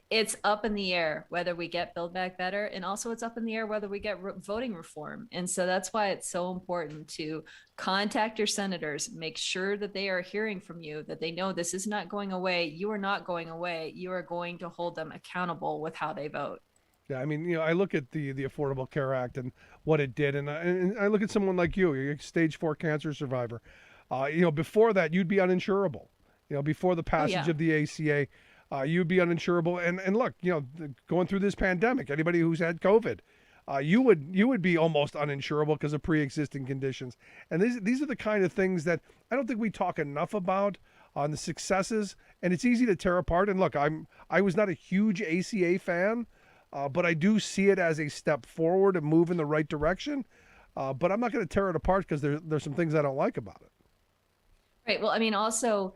it's up in the air whether we get Build Back Better, and also it's up in the air whether we get voting reform. And so that's why it's so important to contact your senators, make sure that they are hearing from you, that they know this is not going away. You are not going away. You are going to hold them accountable with how they vote. Yeah, I mean, you know, I look at the Affordable Care Act and what it did, and I look at someone like you, you're a stage 4 cancer survivor. You know, before that, you'd be uninsurable. You know, before the passage of the ACA, you'd be uninsurable. And look, you know, going through this pandemic, anybody who's had COVID, you would be almost uninsurable because of pre-existing conditions. And these are the kind of things that I don't think we talk enough about on the successes. And it's easy to tear apart. And look, I was not a huge ACA fan. But I do see it as a step forward and move in the right direction. But I'm not going to tear it apart because there's some things I don't like about it. Right. Well, I mean, also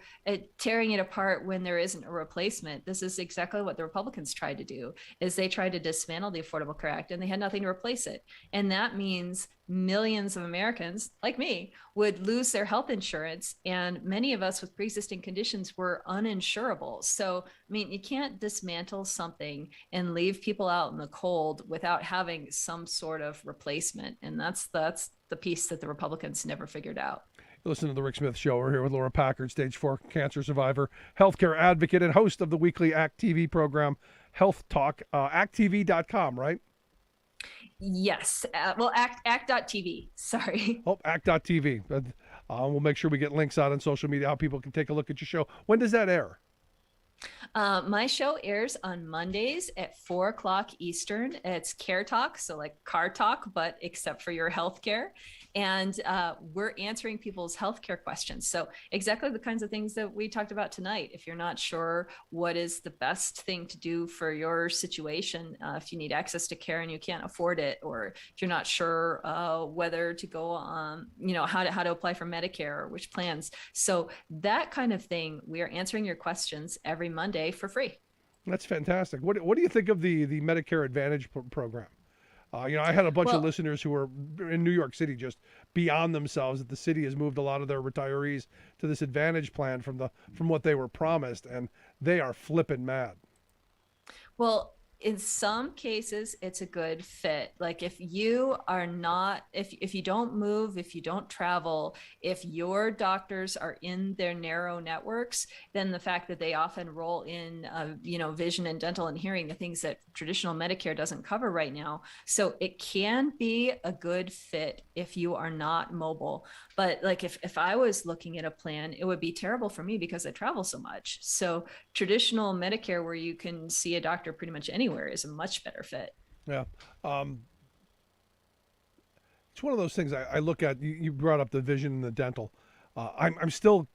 tearing it apart when there isn't a replacement. This is exactly what the Republicans tried to do, is they tried to dismantle the Affordable Care Act and they had nothing to replace it. And that means millions of Americans like me would lose their health insurance. And many of us with pre-existing conditions were uninsurable. So, I mean, you can't dismantle something and leave people out in the cold without having some sort of replacement. And that's the piece that the Republicans never figured out. Listen to the Rick Smith Show. We're here with Laura Packard, stage 4 cancer survivor, healthcare advocate, and host of the weekly ACT TV program, Health Talk. ActTV.com, right? Yes. Well, act.tv. Sorry. Oh, ACT.tv. We'll make sure we get links out on social media, how people can take a look at your show. When does that air? My show airs on Mondays at 4:00 Eastern. It's Care Talk, so like car talk, but except for your healthcare. And we're answering people's healthcare questions. So exactly the kinds of things that we talked about tonight. If you're not sure what is the best thing to do for your situation, if you need access to care and you can't afford it, or if you're not sure whether to go on, you know, how to apply for Medicare or which plans. So that kind of thing, we are answering your questions every Monday for free. That's fantastic. What do you think of the Medicare Advantage program? You know, I had a bunch of listeners who were in New York City just beyond themselves that the city has moved a lot of their retirees to this Advantage plan from what they were promised, and they are flipping mad. Well, in some cases, it's a good fit. Like if you are not, if you don't move, if you don't travel, if your doctors are in their narrow networks, then the fact that they often roll in, you know, vision and dental and hearing, the things that traditional Medicare doesn't cover right now. So it can be a good fit if you are not mobile. But like if I was looking at a plan, it would be terrible for me because I travel so much. So traditional Medicare, where you can see a doctor pretty much anywhere, is a much better fit. Yeah. It's one of those things I look at. You brought up the vision and the dental. I'm still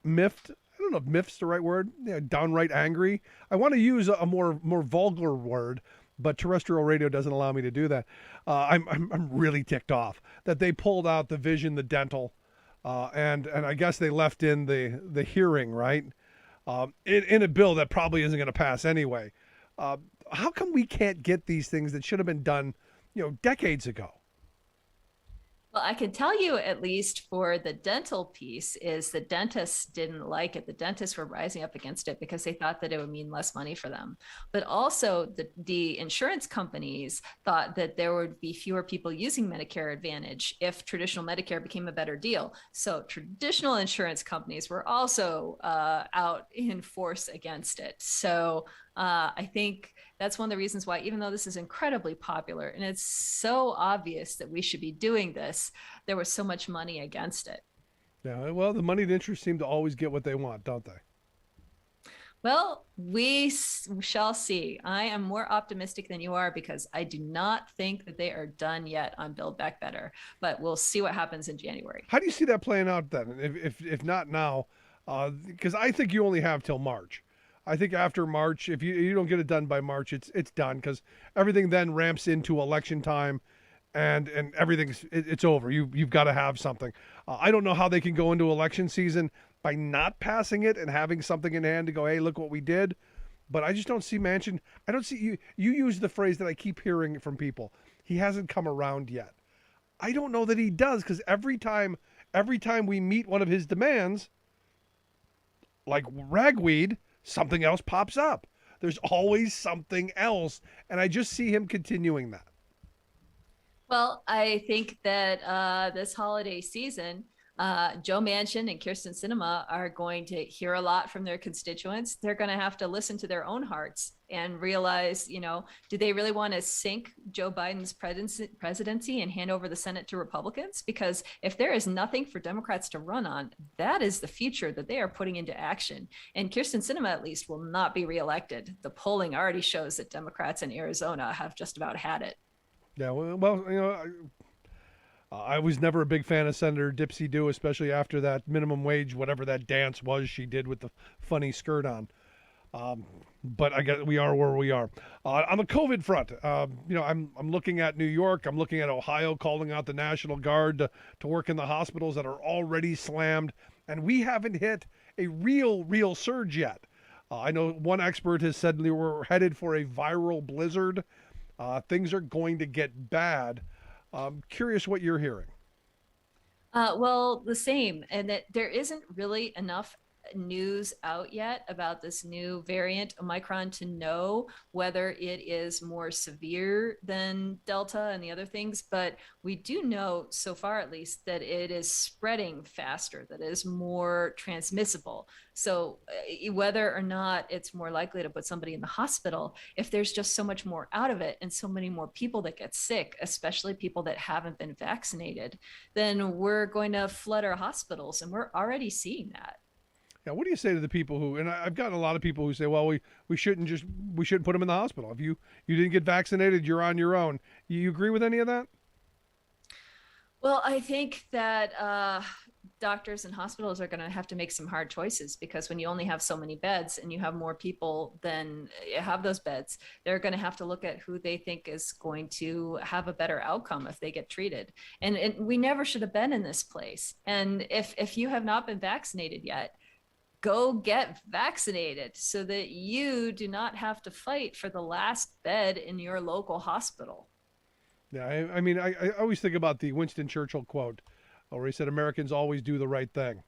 miffed. I don't know if miffed's the right word. Downright angry. I want to use a more vulgar word, but terrestrial radio doesn't allow me to do that. I'm really ticked off that they pulled out the vision, the dental, and I guess they left in the hearing, right? In a bill that probably isn't going to pass anyway. How come we can't get these things that should have been done, you know, decades ago? Well, I can tell you, at least for the dental piece, is the dentists didn't like it. The dentists were rising up against it because they thought that it would mean less money for them. But also the insurance companies thought that there would be fewer people using Medicare Advantage if traditional Medicare became a better deal. So traditional insurance companies were also out in force against it. So I think that's one of the reasons why, even though this is incredibly popular and it's so obvious that we should be doing this, there was so much money against it. Yeah, well, the moneyed interests seem to always get what they want, don't they? Well, we shall see. I am more optimistic than you are because I do not think that they are done yet on Build Back Better, but we'll see what happens in January. How do you see that playing out then? If not now, because I think you only have till March. I think after March, if you don't get it done by March, it's done because everything then ramps into election time, and it's over. You've got to have something. I don't know how they can go into election season by not passing it and having something in hand to go, hey, look what we did. But I just don't see Manchin. I don't see you. You use the phrase that I keep hearing from people. He hasn't come around yet. I don't know that he does because every time we meet one of his demands, like ragweed, something else pops up. There's always something else, and I just see him continuing that. Well, I think that this holiday season, Joe Manchin and Kyrsten Sinema are going to hear a lot from their constituents. They're going to have to listen to their own hearts and realize, do they really want to sink Joe Biden's presidency and hand over the Senate to Republicans? Because if there is nothing for Democrats to run on, that is the future that they are putting into action. And Kyrsten Sinema, at least, will not be reelected. The polling already shows that Democrats in Arizona have just about had it. Yeah, well, I was never a big fan of Senator Dipsy Do, especially after that minimum wage, whatever that dance was she did with the funny skirt on. But I guess we are where we are. On the COVID front, I'm looking at New York. I'm looking at Ohio calling out the National Guard to work in the hospitals that are already slammed. And we haven't hit a real surge yet. I know one expert has said we're headed for a viral blizzard. Things are going to get bad. Curious what you're hearing. Well, the same, and that there isn't really enough news out yet about this new variant Omicron to know whether it is more severe than Delta and the other things, but we do know so far at least that it is spreading faster, that it is more transmissible. So whether or not it's more likely to put somebody in the hospital, if there's just so much more out of it and so many more people that get sick, especially people that haven't been vaccinated, then we're going to flood our hospitals, and we're already seeing that. Yeah, what do you say to the people who, and I've gotten a lot of people who say, well, we shouldn't put them in the hospital. If you didn't get vaccinated, you're on your own. You agree with any of that? Well, I think that doctors and hospitals are going to have to make some hard choices, because when you only have so many beds and you have more people than have those beds, they're going to have to look at who they think is going to have a better outcome if they get treated. And we never should have been in this place. And if you have not been vaccinated yet, go get vaccinated so that you do not have to fight for the last bed in your local hospital. Yeah, I mean, I always think about the Winston Churchill quote where he said, Americans always do the right thing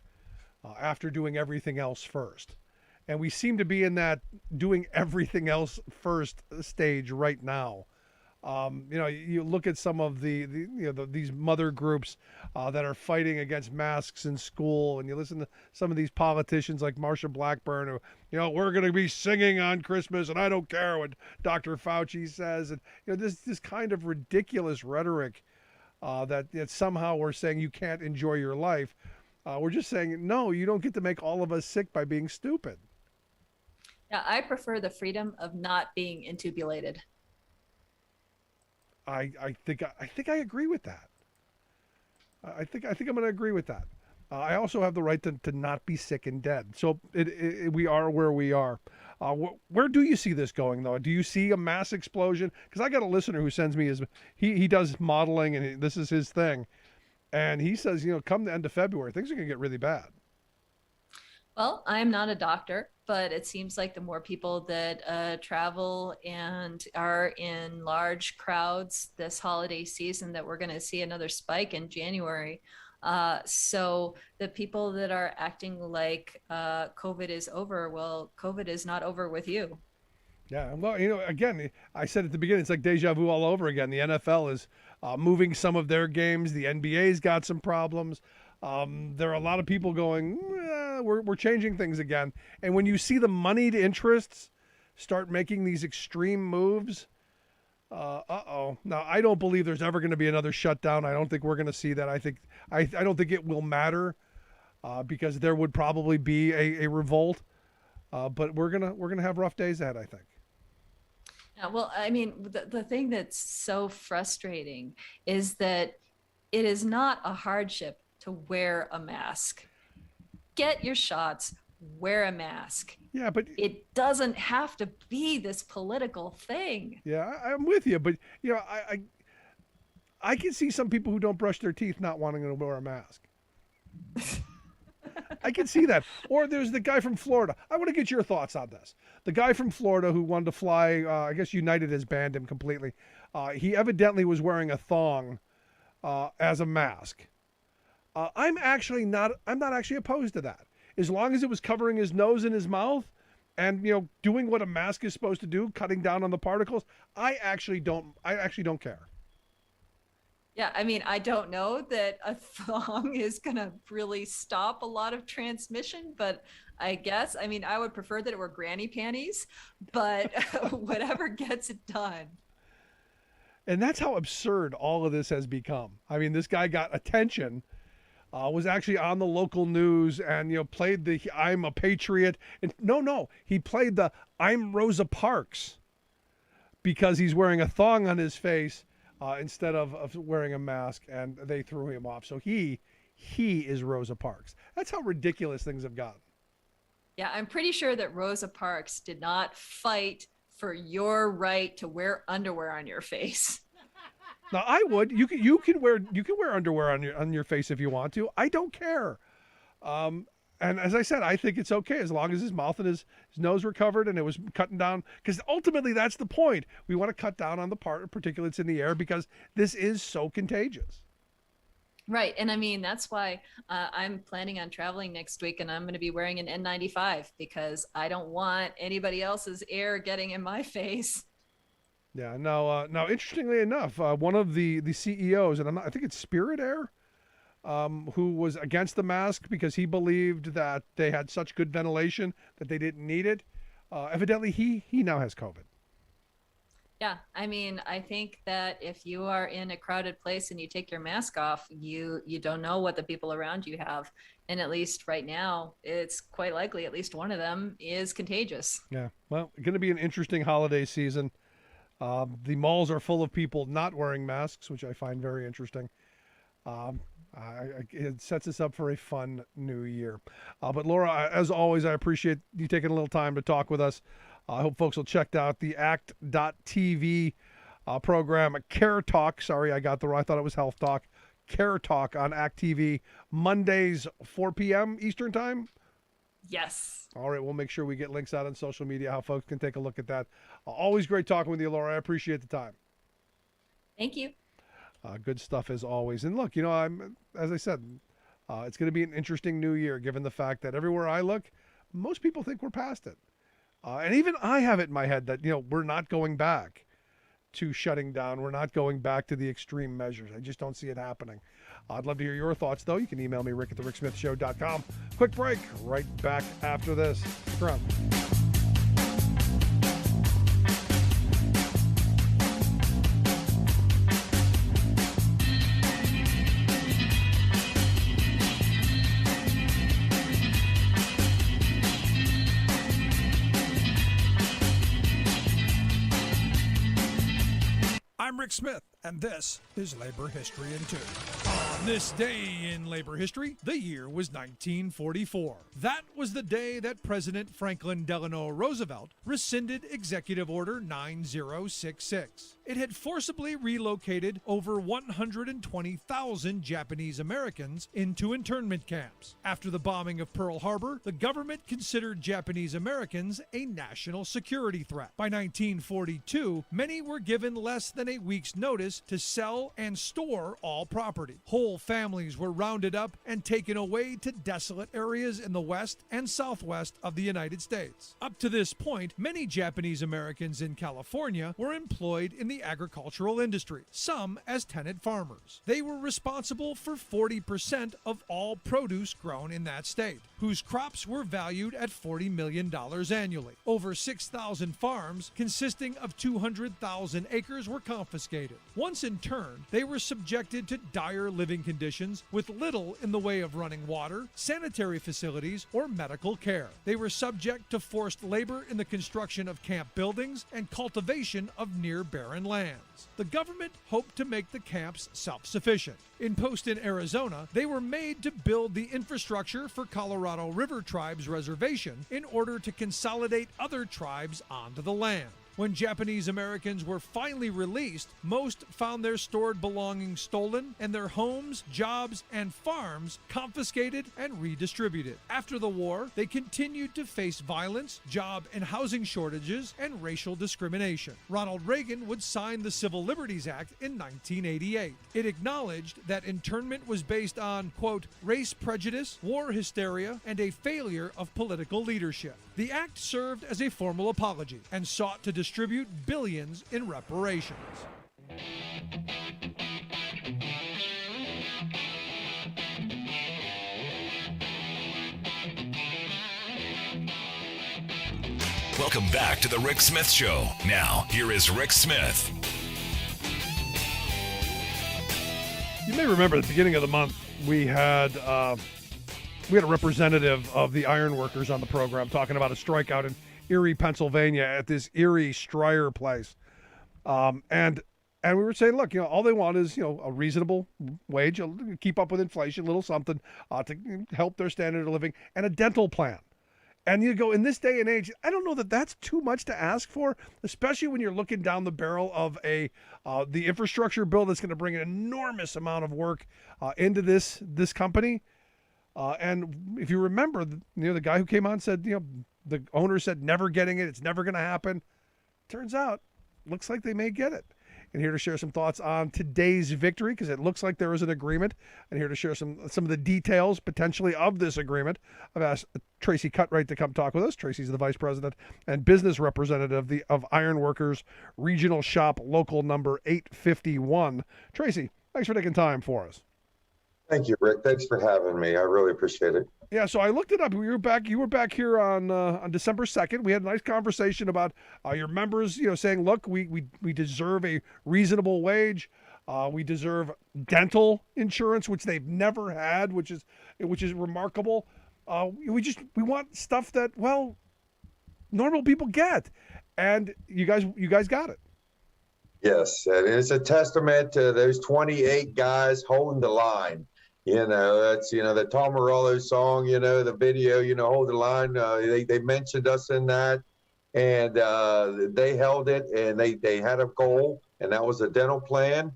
after doing everything else first. And we seem to be in that doing everything else first stage right now. You look at some of these mother groups that are fighting against masks in school, and you listen to some of these politicians like Marsha Blackburn, who, we're going to be singing on Christmas, and I don't care what Dr. Fauci says, and this kind of ridiculous rhetoric that somehow we're saying you can't enjoy your life. We're just saying, no, you don't get to make all of us sick by being stupid. Yeah, I prefer the freedom of not being intubulated. I think I agree with that. I think I'm going to agree with that. I also have the right to not be sick and dead. So we are where we are. Where do you see this going, though? Do you see a mass explosion? Because I got a listener who sends me he does modeling, and this is his thing, and he says, come the end of February, things are going to get really bad. Well, I'm not a doctor, but it seems like the more people that travel and are in large crowds this holiday season, that we're going to see another spike in January. So the people that are acting like COVID is over, well, COVID is not over with you. Yeah, well, again, I said at the beginning, it's like deja vu all over again. The NFL is moving some of their games. The NBA's got some problems. There are a lot of people going, we're changing things again. And when you see the moneyed interests start making these extreme moves, Now, I don't believe there's ever going to be another shutdown. I don't think we're going to see that. I don't think it will matter because there would probably be a revolt. But we're gonna have rough days ahead, I think. Yeah, well, I mean, the thing that's so frustrating is that it is not a hardship to wear a mask. Get your shots, wear a mask. Yeah, but it doesn't have to be this political thing. Yeah, I'm with you, but I can see some people who don't brush their teeth not wanting to wear a mask. I can see that. Or there's the guy from Florida. I want to get your thoughts on this. The guy from Florida who wanted to fly, I guess United has banned him completely. He evidently was wearing a thong as a mask. I'm not actually opposed to that. As long as it was covering his nose and his mouth and, doing what a mask is supposed to do, cutting down on the particles, I actually don't care. Yeah, I mean, I don't know that a thong is going to really stop a lot of transmission, but I would prefer that it were granny panties, but whatever gets it done. And that's how absurd all of this has become. I mean, this guy got attention, was actually on the local news and, played the I'm a Patriot. And no, he played the I'm Rosa Parks because he's wearing a thong on his face. Instead of wearing a mask, and they threw him off. So he is Rosa Parks. That's how ridiculous things have gotten. Yeah, I'm pretty sure that Rosa Parks did not fight for your right to wear underwear on your face. Now I would. You can wear underwear on your face if you want to. I don't care. And as I said, I think it's okay as long as his mouth and his nose were covered and it was cutting down. Because ultimately, that's the point. We want to cut down on the particulates in the air because this is so contagious. Right. And I mean, that's why I'm planning on traveling next week and I'm going to be wearing an N95 because I don't want anybody else's air getting in my face. Yeah. Now, interestingly enough, one of the CEOs, and I think it's Spirit Air, who was against the mask because he believed that they had such good ventilation that they didn't need it. Evidently, he now has COVID. Yeah, I mean, I think that if you are in a crowded place and you take your mask off, you don't know what the people around you have. And at least right now, it's quite likely at least one of them is contagious. Yeah, well, it's going to be an interesting holiday season. The malls are full of people not wearing masks, which I find very interesting. It sets us up for a fun new year. But Laura, as always, I appreciate you taking a little time to talk with us. I hope folks will check out the ACT.TV program, Care Talk. Sorry, I got the wrong. I thought it was Health Talk. Care Talk on ACT TV, Mondays, 4 p.m. Eastern Time? Yes. All right, we'll make sure we get links out on social media, how folks can take a look at that. Always great talking with you, Laura. I appreciate the time. Thank you. Good stuff as always. And look, as I said, it's going to be an interesting new year, given the fact that everywhere I look, most people think we're past it. And even I have it in my head that, we're not going back to shutting down. We're not going back to the extreme measures. I just don't see it happening. I'd love to hear your thoughts, though. You can email me, rick@thericksmithshow.com. Quick break. Right back after this. Stick around. I'm Rick Smith, and this is Labor History in 2. On this day in labor history, the year was 1944. That was the day that President Franklin Delano Roosevelt rescinded Executive Order 9066. It had forcibly relocated over 120,000 Japanese Americans into internment camps. After the bombing of Pearl Harbor, the government considered Japanese Americans a national security threat. By 1942, many were given less than a week's notice to sell and store all property. Whole Whole families were rounded up and taken away to desolate areas in the west and southwest of the United States. Up to this point, many Japanese Americans in California were employed in the agricultural industry, some as tenant farmers. They were responsible for 40% of all produce grown in that state, whose crops were valued at $40 million annually. Over 6,000 farms consisting of 200,000 acres were confiscated. Once interned, they were subjected to dire living conditions with little in the way of running water, sanitary facilities, or medical care. They were subject to forced labor in the construction of camp buildings and cultivation of near barren lands. The government hoped to make the camps self-sufficient. In Poston, Arizona, they were made to build the infrastructure for Colorado River Tribe's reservation in order to consolidate other tribes onto the land. When Japanese Americans were finally released, most found their stored belongings stolen and their homes, jobs, and farms confiscated and redistributed. After the war, they continued to face violence, job and housing shortages, and racial discrimination. Ronald Reagan would sign the Civil Liberties Act in 1988. It acknowledged that internment was based on, quote, race prejudice, war hysteria, and a failure of political leadership. The act served as a formal apology and sought to distribute billions in reparations. Welcome back to the Rick Smith Show. Now, here is Rick Smith. You may remember at the beginning of the month, we had a representative of the iron workers on the program talking about a strikeout in Erie, Pennsylvania at this Erie Stryer place. And we were saying, look, all they want is, a reasonable wage, keep up with inflation, a little something to help their standard of living, and a dental plan. And you go, in this day and age, I don't know that that's too much to ask for, especially when you're looking down the barrel of the infrastructure bill that's going to bring an enormous amount of work into this company. And if you remember, the guy who came on said, the owner said, never getting it. It's never going to happen. Turns out, looks like they may get it. And here to share some thoughts on today's victory, because it looks like there is an agreement. And here to share some of the details potentially of this agreement, I've asked Tracy Cutright to come talk with us. Tracy's the vice president and business representative of Ironworkers Regional Shop Local Number 851. Tracy, thanks for taking time for us. Thank you, Rick. Thanks for having me. I really appreciate it. Yeah, so I looked it up. You were back here on December 2nd. We had a nice conversation about your members, saying, look, we deserve a reasonable wage. We deserve dental insurance, which they've never had, which is remarkable. We want stuff that, normal people get, and you guys got it. Yes, and it's a testament to those 28 guys holding the line. That's, the Tom Morello song, the video, hold the line. They mentioned us in that, and they held it, and they had a goal, and that was a dental plan,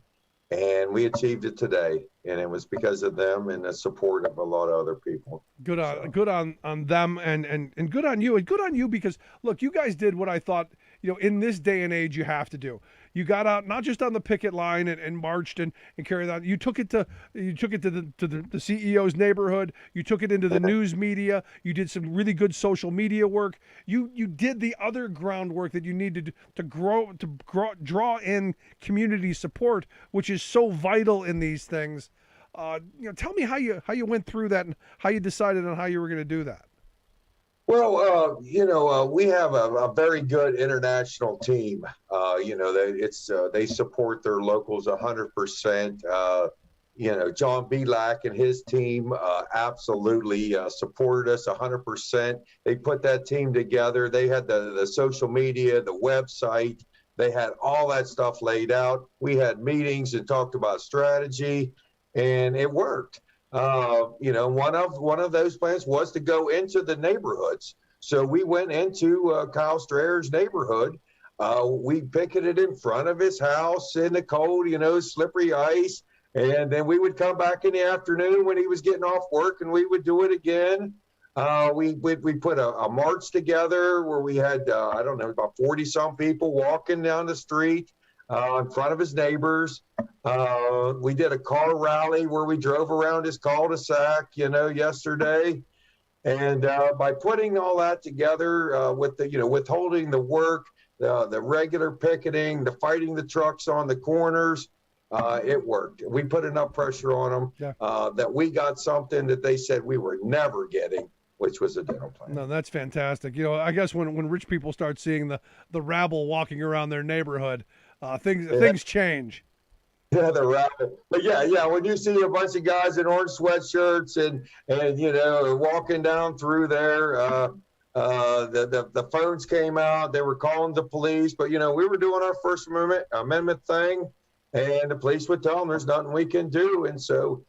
and we achieved it today. And it was because of them and the support of a lot of other people. Good on them, and good on you, and good on you, because look, you guys did what I thought, in this day and age you have to do. You got out not just on the picket line and marched and carried on. You took it to the CEO's neighborhood. You took it into the news media. You did some really good social media work. You did the other groundwork that you needed to draw in community support, which is so vital in these things. Tell me how you went through that and how you decided on how you were going to do that. Well, we have a very good international team. They support their locals 100%. John Belak and his team absolutely supported us 100%. They put that team together. They had the social media, the website. They had all that stuff laid out. We had meetings and talked about strategy, and it worked. One of those plans was to go into the neighborhoods. So we went into Kyle Strayer's neighborhood. We picketed in front of his house in the cold, slippery ice. And then we would come back in the afternoon when he was getting off work, and we would do it again. We put a march together where we had, about 40 some people walking down the street. in front of his neighbors. We did a car rally where we drove around his cul-de-sac, yesterday. And by putting all that together with the, withholding the work, the regular picketing, the fighting the trucks on the corners, it worked. We put enough pressure on them that we got something that they said we were never getting, which was a dental plan. No, that's fantastic. I guess when rich people start seeing the rabble walking around their neighborhood, things change. Yeah, the rabbit. But yeah, when you see a bunch of guys in orange sweatshirts and walking down through there, the phones came out. They were calling the police, but we were doing our First Amendment thing, and the police would tell them there's nothing we can do. And so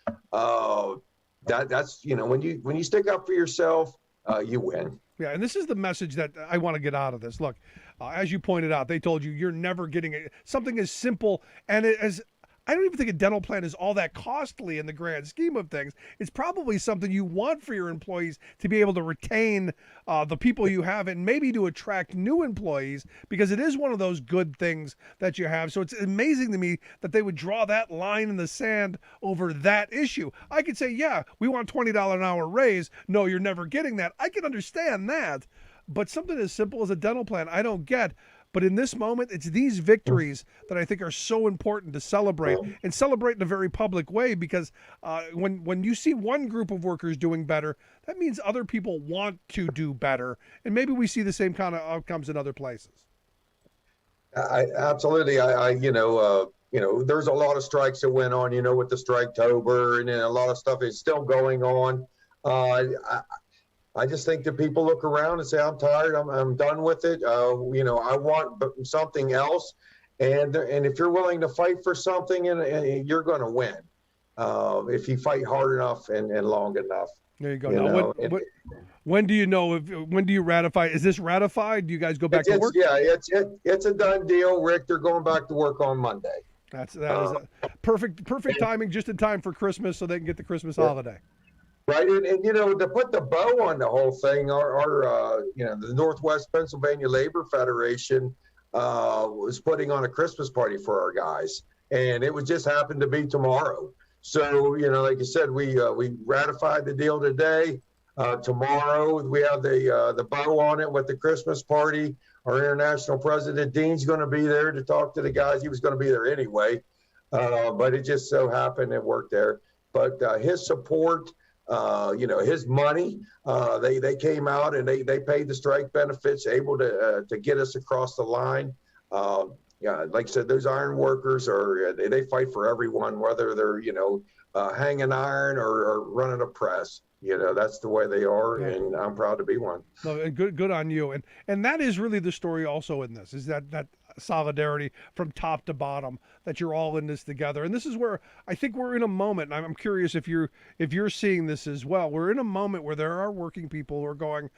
that's when you stick up for yourself, you win. Yeah, and this is the message that I want to get out of this. Look, as you pointed out, they told you you're never getting something as simple and as I don't even think a dental plan is all that costly in the grand scheme of things. It's probably something you want for your employees to be able to retain the people you have and maybe to attract new employees, because it is one of those good things that you have. So it's amazing to me that they would draw that line in the sand over that issue. I could say, yeah, we want $20 an hour raise. No, you're never getting that. I can understand that. But something as simple as a dental plan, I don't get. But in this moment, it's these victories that I think are so important to celebrate, and celebrate in a very public way, because when you see one group of workers doing better, that means other people want to do better. And maybe we see the same kind of outcomes in other places. Absolutely. There's a lot of strikes that went on, with the Striketober, and then a lot of stuff is still going on. I just think that people look around and say, I'm tired. I'm done with it. I want something else. And if you're willing to fight for something, and you're going to win if you fight hard enough and long enough. There you go. When do you know? When do you ratify? Is this ratified? Do you guys go back to work? Yeah, it's a done deal, Rick. They're going back to work on Monday. That is a perfect timing, just in time for Christmas, so they can get the Christmas holiday. Right, and to put the bow on the whole thing, our the Northwest Pennsylvania Labor Federation was putting on a Christmas party for our guys, and it would just happen to be tomorrow. So like you said, we ratified the deal today. Tomorrow we have the bow on it with the Christmas party. Our international president Dean's going to be there to talk to the guys. He was going to be there anyway, but it just so happened it worked there. But his support. His money, they came out and they paid the strike benefits, able to get us across the line. Like I said, those iron workers they fight for everyone, whether they're, hanging iron or running a press. That's the way they are, and I'm proud to be one. No, good on you. And that is really the story also in this, is that solidarity from top to bottom, that you're all in this together. And this is where I think we're in a moment, and I'm curious if you're seeing this as well. We're in a moment where there are working people who are going,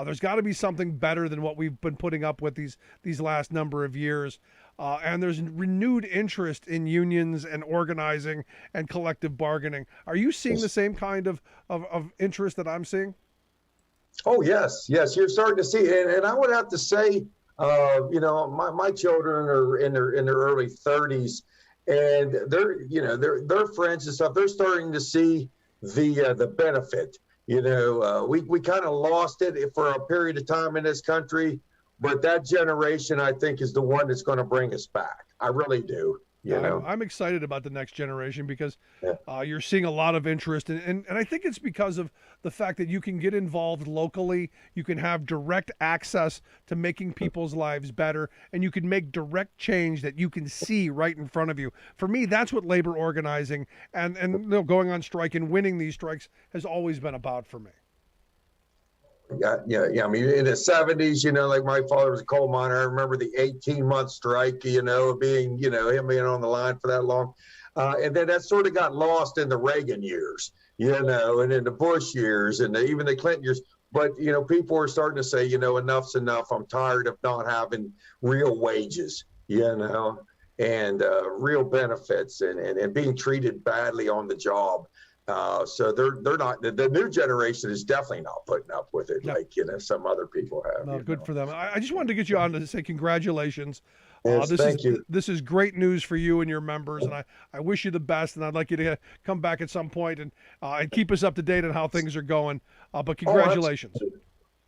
there's got to be something better than what we've been putting up with these last number of years. And there's renewed interest in unions and organizing and collective bargaining. Are you seeing the same kind of interest that I'm seeing? Oh, yes. You're starting to see it. And I would have to say, my children are in their early 30s, and they're friends and stuff. They're starting to see the benefit. We kind of lost it for a period of time in this country, but that generation, I think, is the one that's going to bring us back. I really do. I'm excited about the next generation, because you're seeing a lot of interest, and I think it's because of the fact that you can get involved locally, you can have direct access to making people's lives better, and you can make direct change that you can see right in front of you. For me, that's what labor organizing and going on strike and winning these strikes has always been about for me. Yeah. I mean, in the 70s, like my father was a coal miner. I remember the 18-month strike, being, him being on the line for that long. And then that sort of got lost in the Reagan years, and in the Bush years and even the Clinton years. But, people are starting to say, enough's enough. I'm tired of not having real wages, and real benefits and being treated badly on the job. So they're not, the new generation is definitely not putting up with it Yep. like, some other people have. No, good for them. I just wanted to get you on to say congratulations. Yes, thank you. This is great news for you and your members, and I wish you the best. And I'd like you to come back at some point and keep us up to date on how things are going. But congratulations.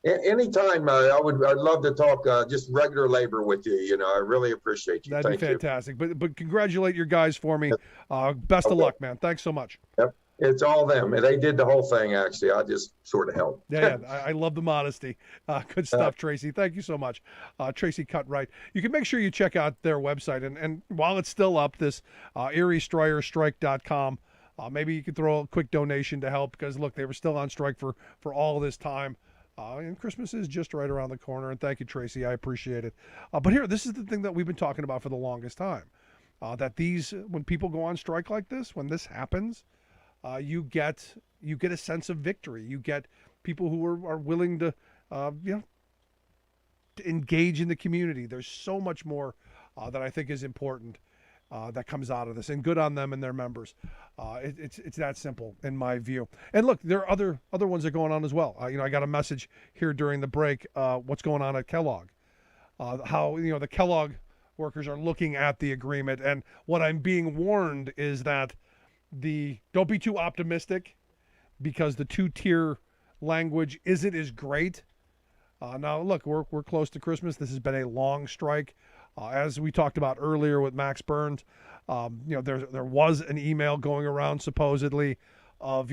Anytime, I'd love to talk just regular labor with you. I really appreciate you. That'd be Thank fantastic. But congratulate your guys for me. Best of luck, man. Thanks so much. Yep. It's all them. They did the whole thing, actually. I just sort of helped. Yeah, I love the modesty. Good stuff, Tracy. Thank you so much. Tracy Cutright. You can make sure you check out their website. And while it's still up, this ErieStrike.com, maybe you could throw a quick donation to help because, look, they were still on strike for all this time. And Christmas is just right around the corner. And thank you, Tracy. I appreciate it. But here, this is the thing that we've been talking about for the longest time, that when people go on strike like this, when this happens, you get a sense of victory. You get people who are willing to, to engage in the community. There's so much more that I think is important that comes out of this, and good on them and their members. It's that simple in my view. And look, there are other ones that are going on as well. I got a message here during the break. What's going on at Kellogg? How the Kellogg workers are looking at the agreement, and what I'm being warned is that don't be too optimistic because the two-tier language isn't as great. Now, look, we're close to Christmas. This has been a long strike. As we talked about earlier with Max Burns, there was an email going around supposedly of,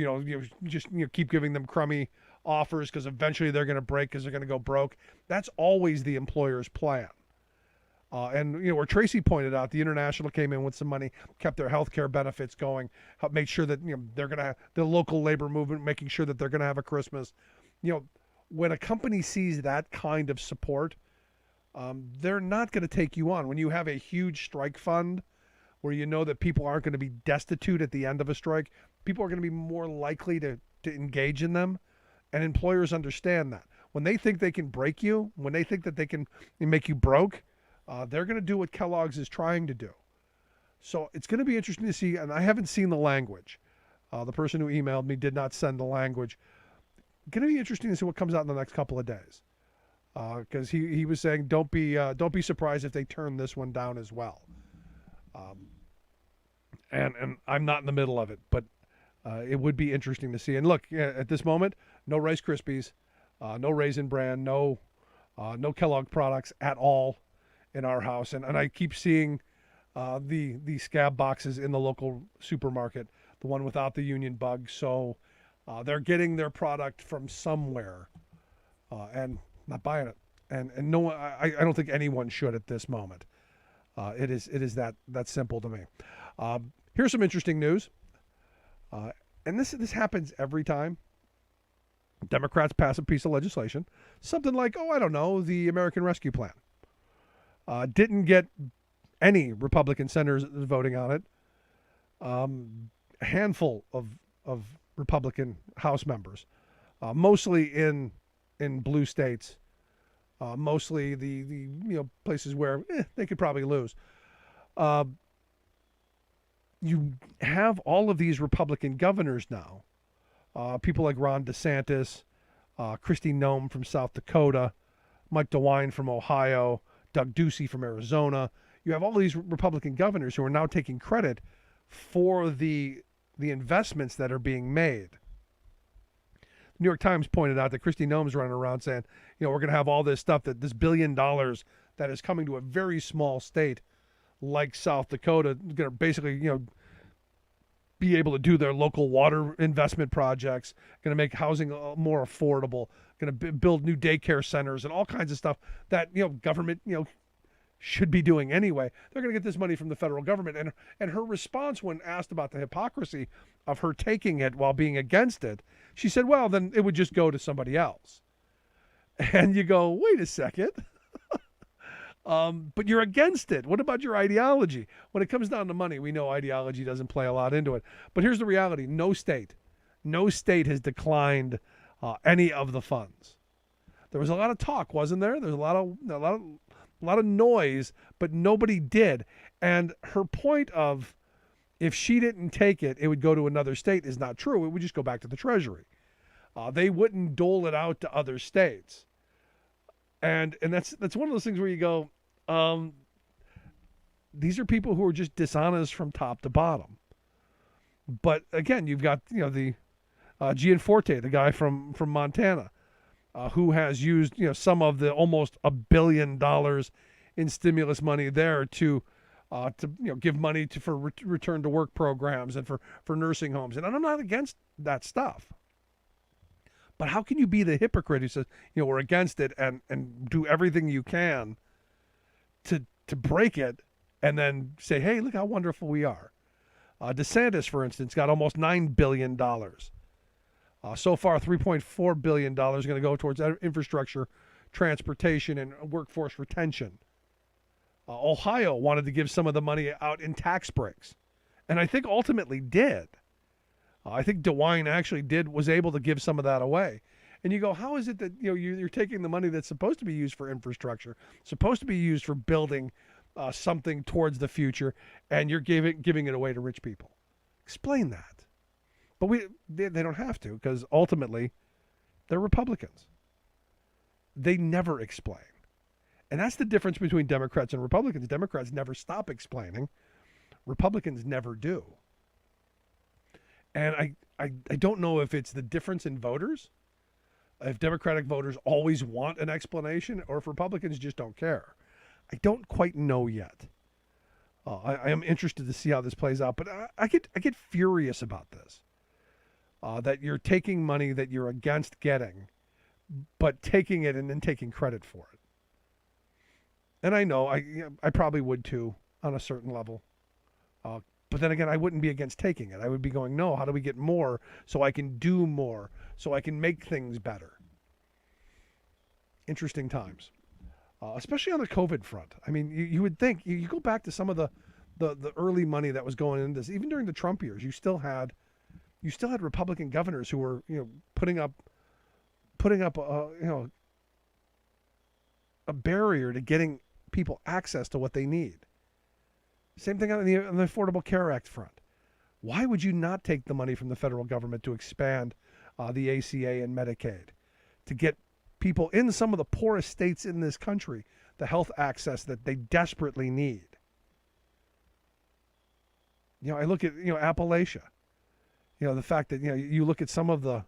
keep giving them crummy offers because eventually they're going to break because they're going to go broke. That's always the employer's plan. And where Tracy pointed out, the International came in with some money, kept their health care benefits going, helped make sure that they're going to have the local labor movement, making sure that they're going to have a Christmas. When a company sees that kind of support, they're not going to take you on. When you have a huge strike fund, where that people aren't going to be destitute at the end of a strike, people are going to be more likely to engage in them, and employers understand that. When they think they can break you, when they think that they can make you broke, they're going to do what Kellogg's is trying to do. So it's going to be interesting to see, and I haven't seen the language. The person who emailed me did not send the language. Going to be interesting to see what comes out in the next couple of days, because he was saying don't be surprised if they turn this one down as well. And I'm not in the middle of it, but it would be interesting to see. And look, at this moment, no Rice Krispies, no Raisin Bran, no Kellogg products at all in our house, and I keep seeing the scab boxes in the local supermarket, the one without the union bug. So they're getting their product from somewhere, and not buying it. And no, I don't think anyone should at this moment. It is that simple to me. Here's some interesting news, and this happens every time Democrats pass a piece of legislation, something like, the American Rescue Plan. Didn't get any Republican senators voting on it. A handful of Republican House members, mostly in blue states, mostly the places where they could probably lose. You have all of these Republican governors now, people like Ron DeSantis, Kristi Noem from South Dakota, Mike DeWine from Ohio, Doug Ducey from Arizona. You have all these Republican governors who are now taking credit for the investments that are being made. The New York Times pointed out that Kristi Noem's running around saying, we're going to have all this stuff, that this $1 billion that is coming to a very small state like South Dakota, going to basically, be able to do their local water investment projects, going to make housing more affordable, going to build new daycare centers and all kinds of stuff that, government, should be doing anyway. They're going to get this money from the federal government. And her response when asked about the hypocrisy of her taking it while being against it, she said, well, then it would just go to somebody else. And you go, wait a second. But you're against it. What about your ideology? When it comes down to money, we know ideology doesn't play a lot into it. But here's the reality. No state has declined any of the funds. There was a lot of talk, wasn't there? There was a lot of noise, but nobody did. And her point of, if she didn't take it, it would go to another state is not true. It would just go back to the Treasury. They wouldn't dole it out to other states. And that's one of those things where you go, these are people who are just dishonest from top to bottom. But again, you've got the Gianforte, the guy from Montana, who has used some of the almost $1 billion in stimulus money there to give money for return to work programs and for nursing homes. And I'm not against that stuff. But how can you be the hypocrite who says, we're against it and do everything you can to break it and then say, hey, look how wonderful we are. DeSantis, for instance, got almost $9 billion. So far, $3.4 billion is going to go towards infrastructure, transportation, and workforce retention. Ohio wanted to give some of the money out in tax breaks, and I think ultimately did. I think DeWine actually was able to give some of that away. And you go, how is it that you're taking the money that's supposed to be used for infrastructure, supposed to be used for building something towards the future, and you're giving it away to rich people? Explain that. But they don't have to, because ultimately they're Republicans. They never explain. And that's the difference between Democrats and Republicans. Democrats never stop explaining. Republicans never do. And I don't know if it's the difference in voters, if Democratic voters always want an explanation, or if Republicans just don't care. I don't quite know yet. I am interested to see how this plays out, but I get furious about this. That you're taking money that you're against getting, but taking it and then taking credit for it. And I know I probably would too on a certain level. But then again, I wouldn't be against taking it. I would be going, no, how do we get more so I can do more, so I can make things better? Interesting times, especially on the COVID front. I mean, you would think, you go back to some of the early money that was going into this, even during the Trump years, you still had Republican governors who were, putting up a barrier to getting people access to what they need. Same thing on the Affordable Care Act front. Why would you not take the money from the federal government to expand the ACA and Medicaid, to get people in some of the poorest states in this country the health access that they desperately need? I look at Appalachia. The fact that you look at some of the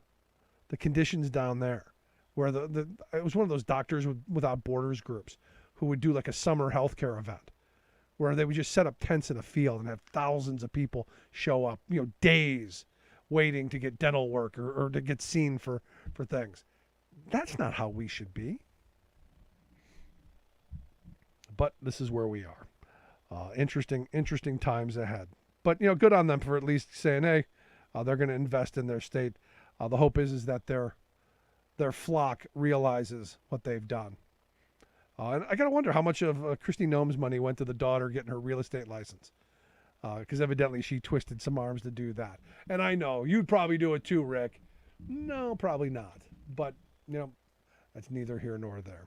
conditions down there, where it was one of those Doctors Without Borders groups who would do like a summer healthcare event, where they would just set up tents in a field and have thousands of people show up, days waiting to get dental work or to get seen for things. That's not how we should be. But this is where we are. Interesting times ahead. But, good on them for at least saying, hey, they're going to invest in their state. The hope is that their flock realizes what they've done. And I got to wonder how much of Kristi Noem's money went to the daughter getting her real estate license. Because evidently she twisted some arms to do that. And I know, you'd probably do it too, Rick. No, probably not. But, that's neither here nor there.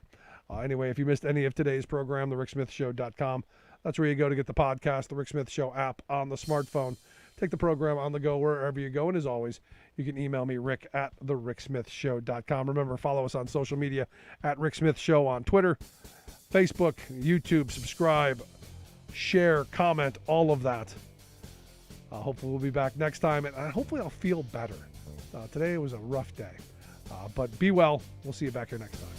Anyway, if you missed any of today's program, thericksmithshow.com. That's where you go to get the podcast, the Rick Smith Show app on the smartphone. Take the program on the go wherever you go. And as always, you can email me, Rick, at thericksmithshow.com. Remember, follow us on social media at Rick Smith Show on Twitter, Facebook, YouTube. Subscribe, share, comment, all of that. Hopefully we'll be back next time, and hopefully I'll feel better. Today was a rough day. But be well. We'll see you back here next time.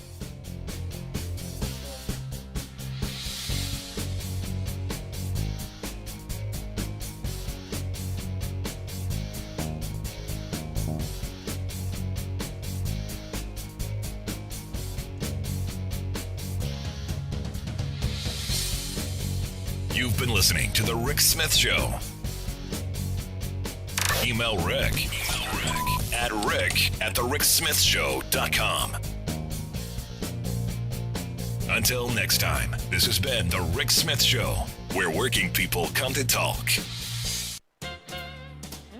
You've been listening to The Rick Smith Show. Email Rick at rick@thericksmithshow.com. Until next time, this has been The Rick Smith Show, where working people come to talk.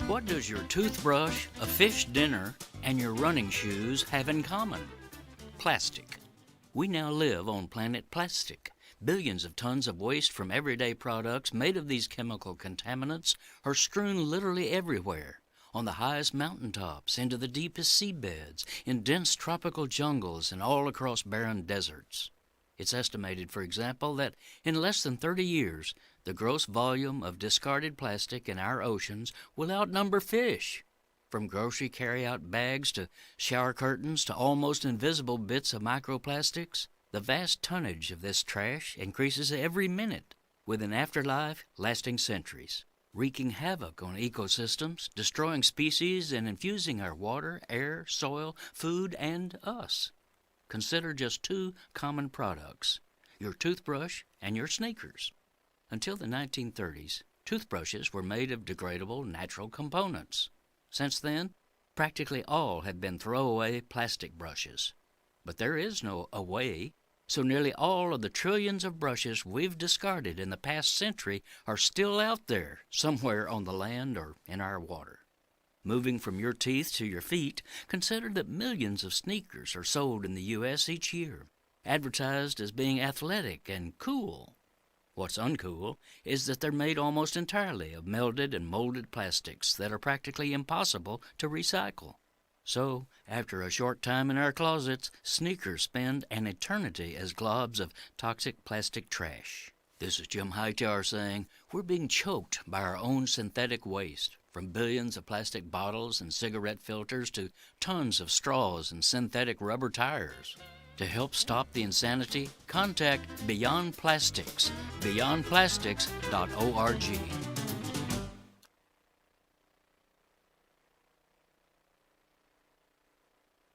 What does your toothbrush, a fish dinner, and your running shoes have in common? Plastic. We now live on planet plastic. Billions of tons of waste from everyday products made of these chemical contaminants are strewn literally everywhere, on the highest mountaintops, into the deepest seabeds, in dense tropical jungles, and all across barren deserts. It's estimated, for example, that in less than 30 years, the gross volume of discarded plastic in our oceans will outnumber fish. From grocery carry-out bags to shower curtains to almost invisible bits of microplastics, the vast tonnage of this trash increases every minute, with an afterlife lasting centuries, wreaking havoc on ecosystems, destroying species, and infusing our water, air, soil, food, and us. Consider just two common products, your toothbrush and your sneakers. Until the 1930s, toothbrushes were made of degradable natural components. Since then, practically all have been throwaway plastic brushes. But there is no away, so nearly all of the trillions of brushes we've discarded in the past century are still out there, somewhere on the land or in our water. Moving from your teeth to your feet, consider that millions of sneakers are sold in the U.S. each year, advertised as being athletic and cool. What's uncool is that they're made almost entirely of melted and molded plastics that are practically impossible to recycle. So, after a short time in our closets, sneakers spend an eternity as globs of toxic plastic trash. This is Jim Hightower saying, we're being choked by our own synthetic waste, from billions of plastic bottles and cigarette filters to tons of straws and synthetic rubber tires. To help stop the insanity, contact Beyond Plastics, beyondplastics.org.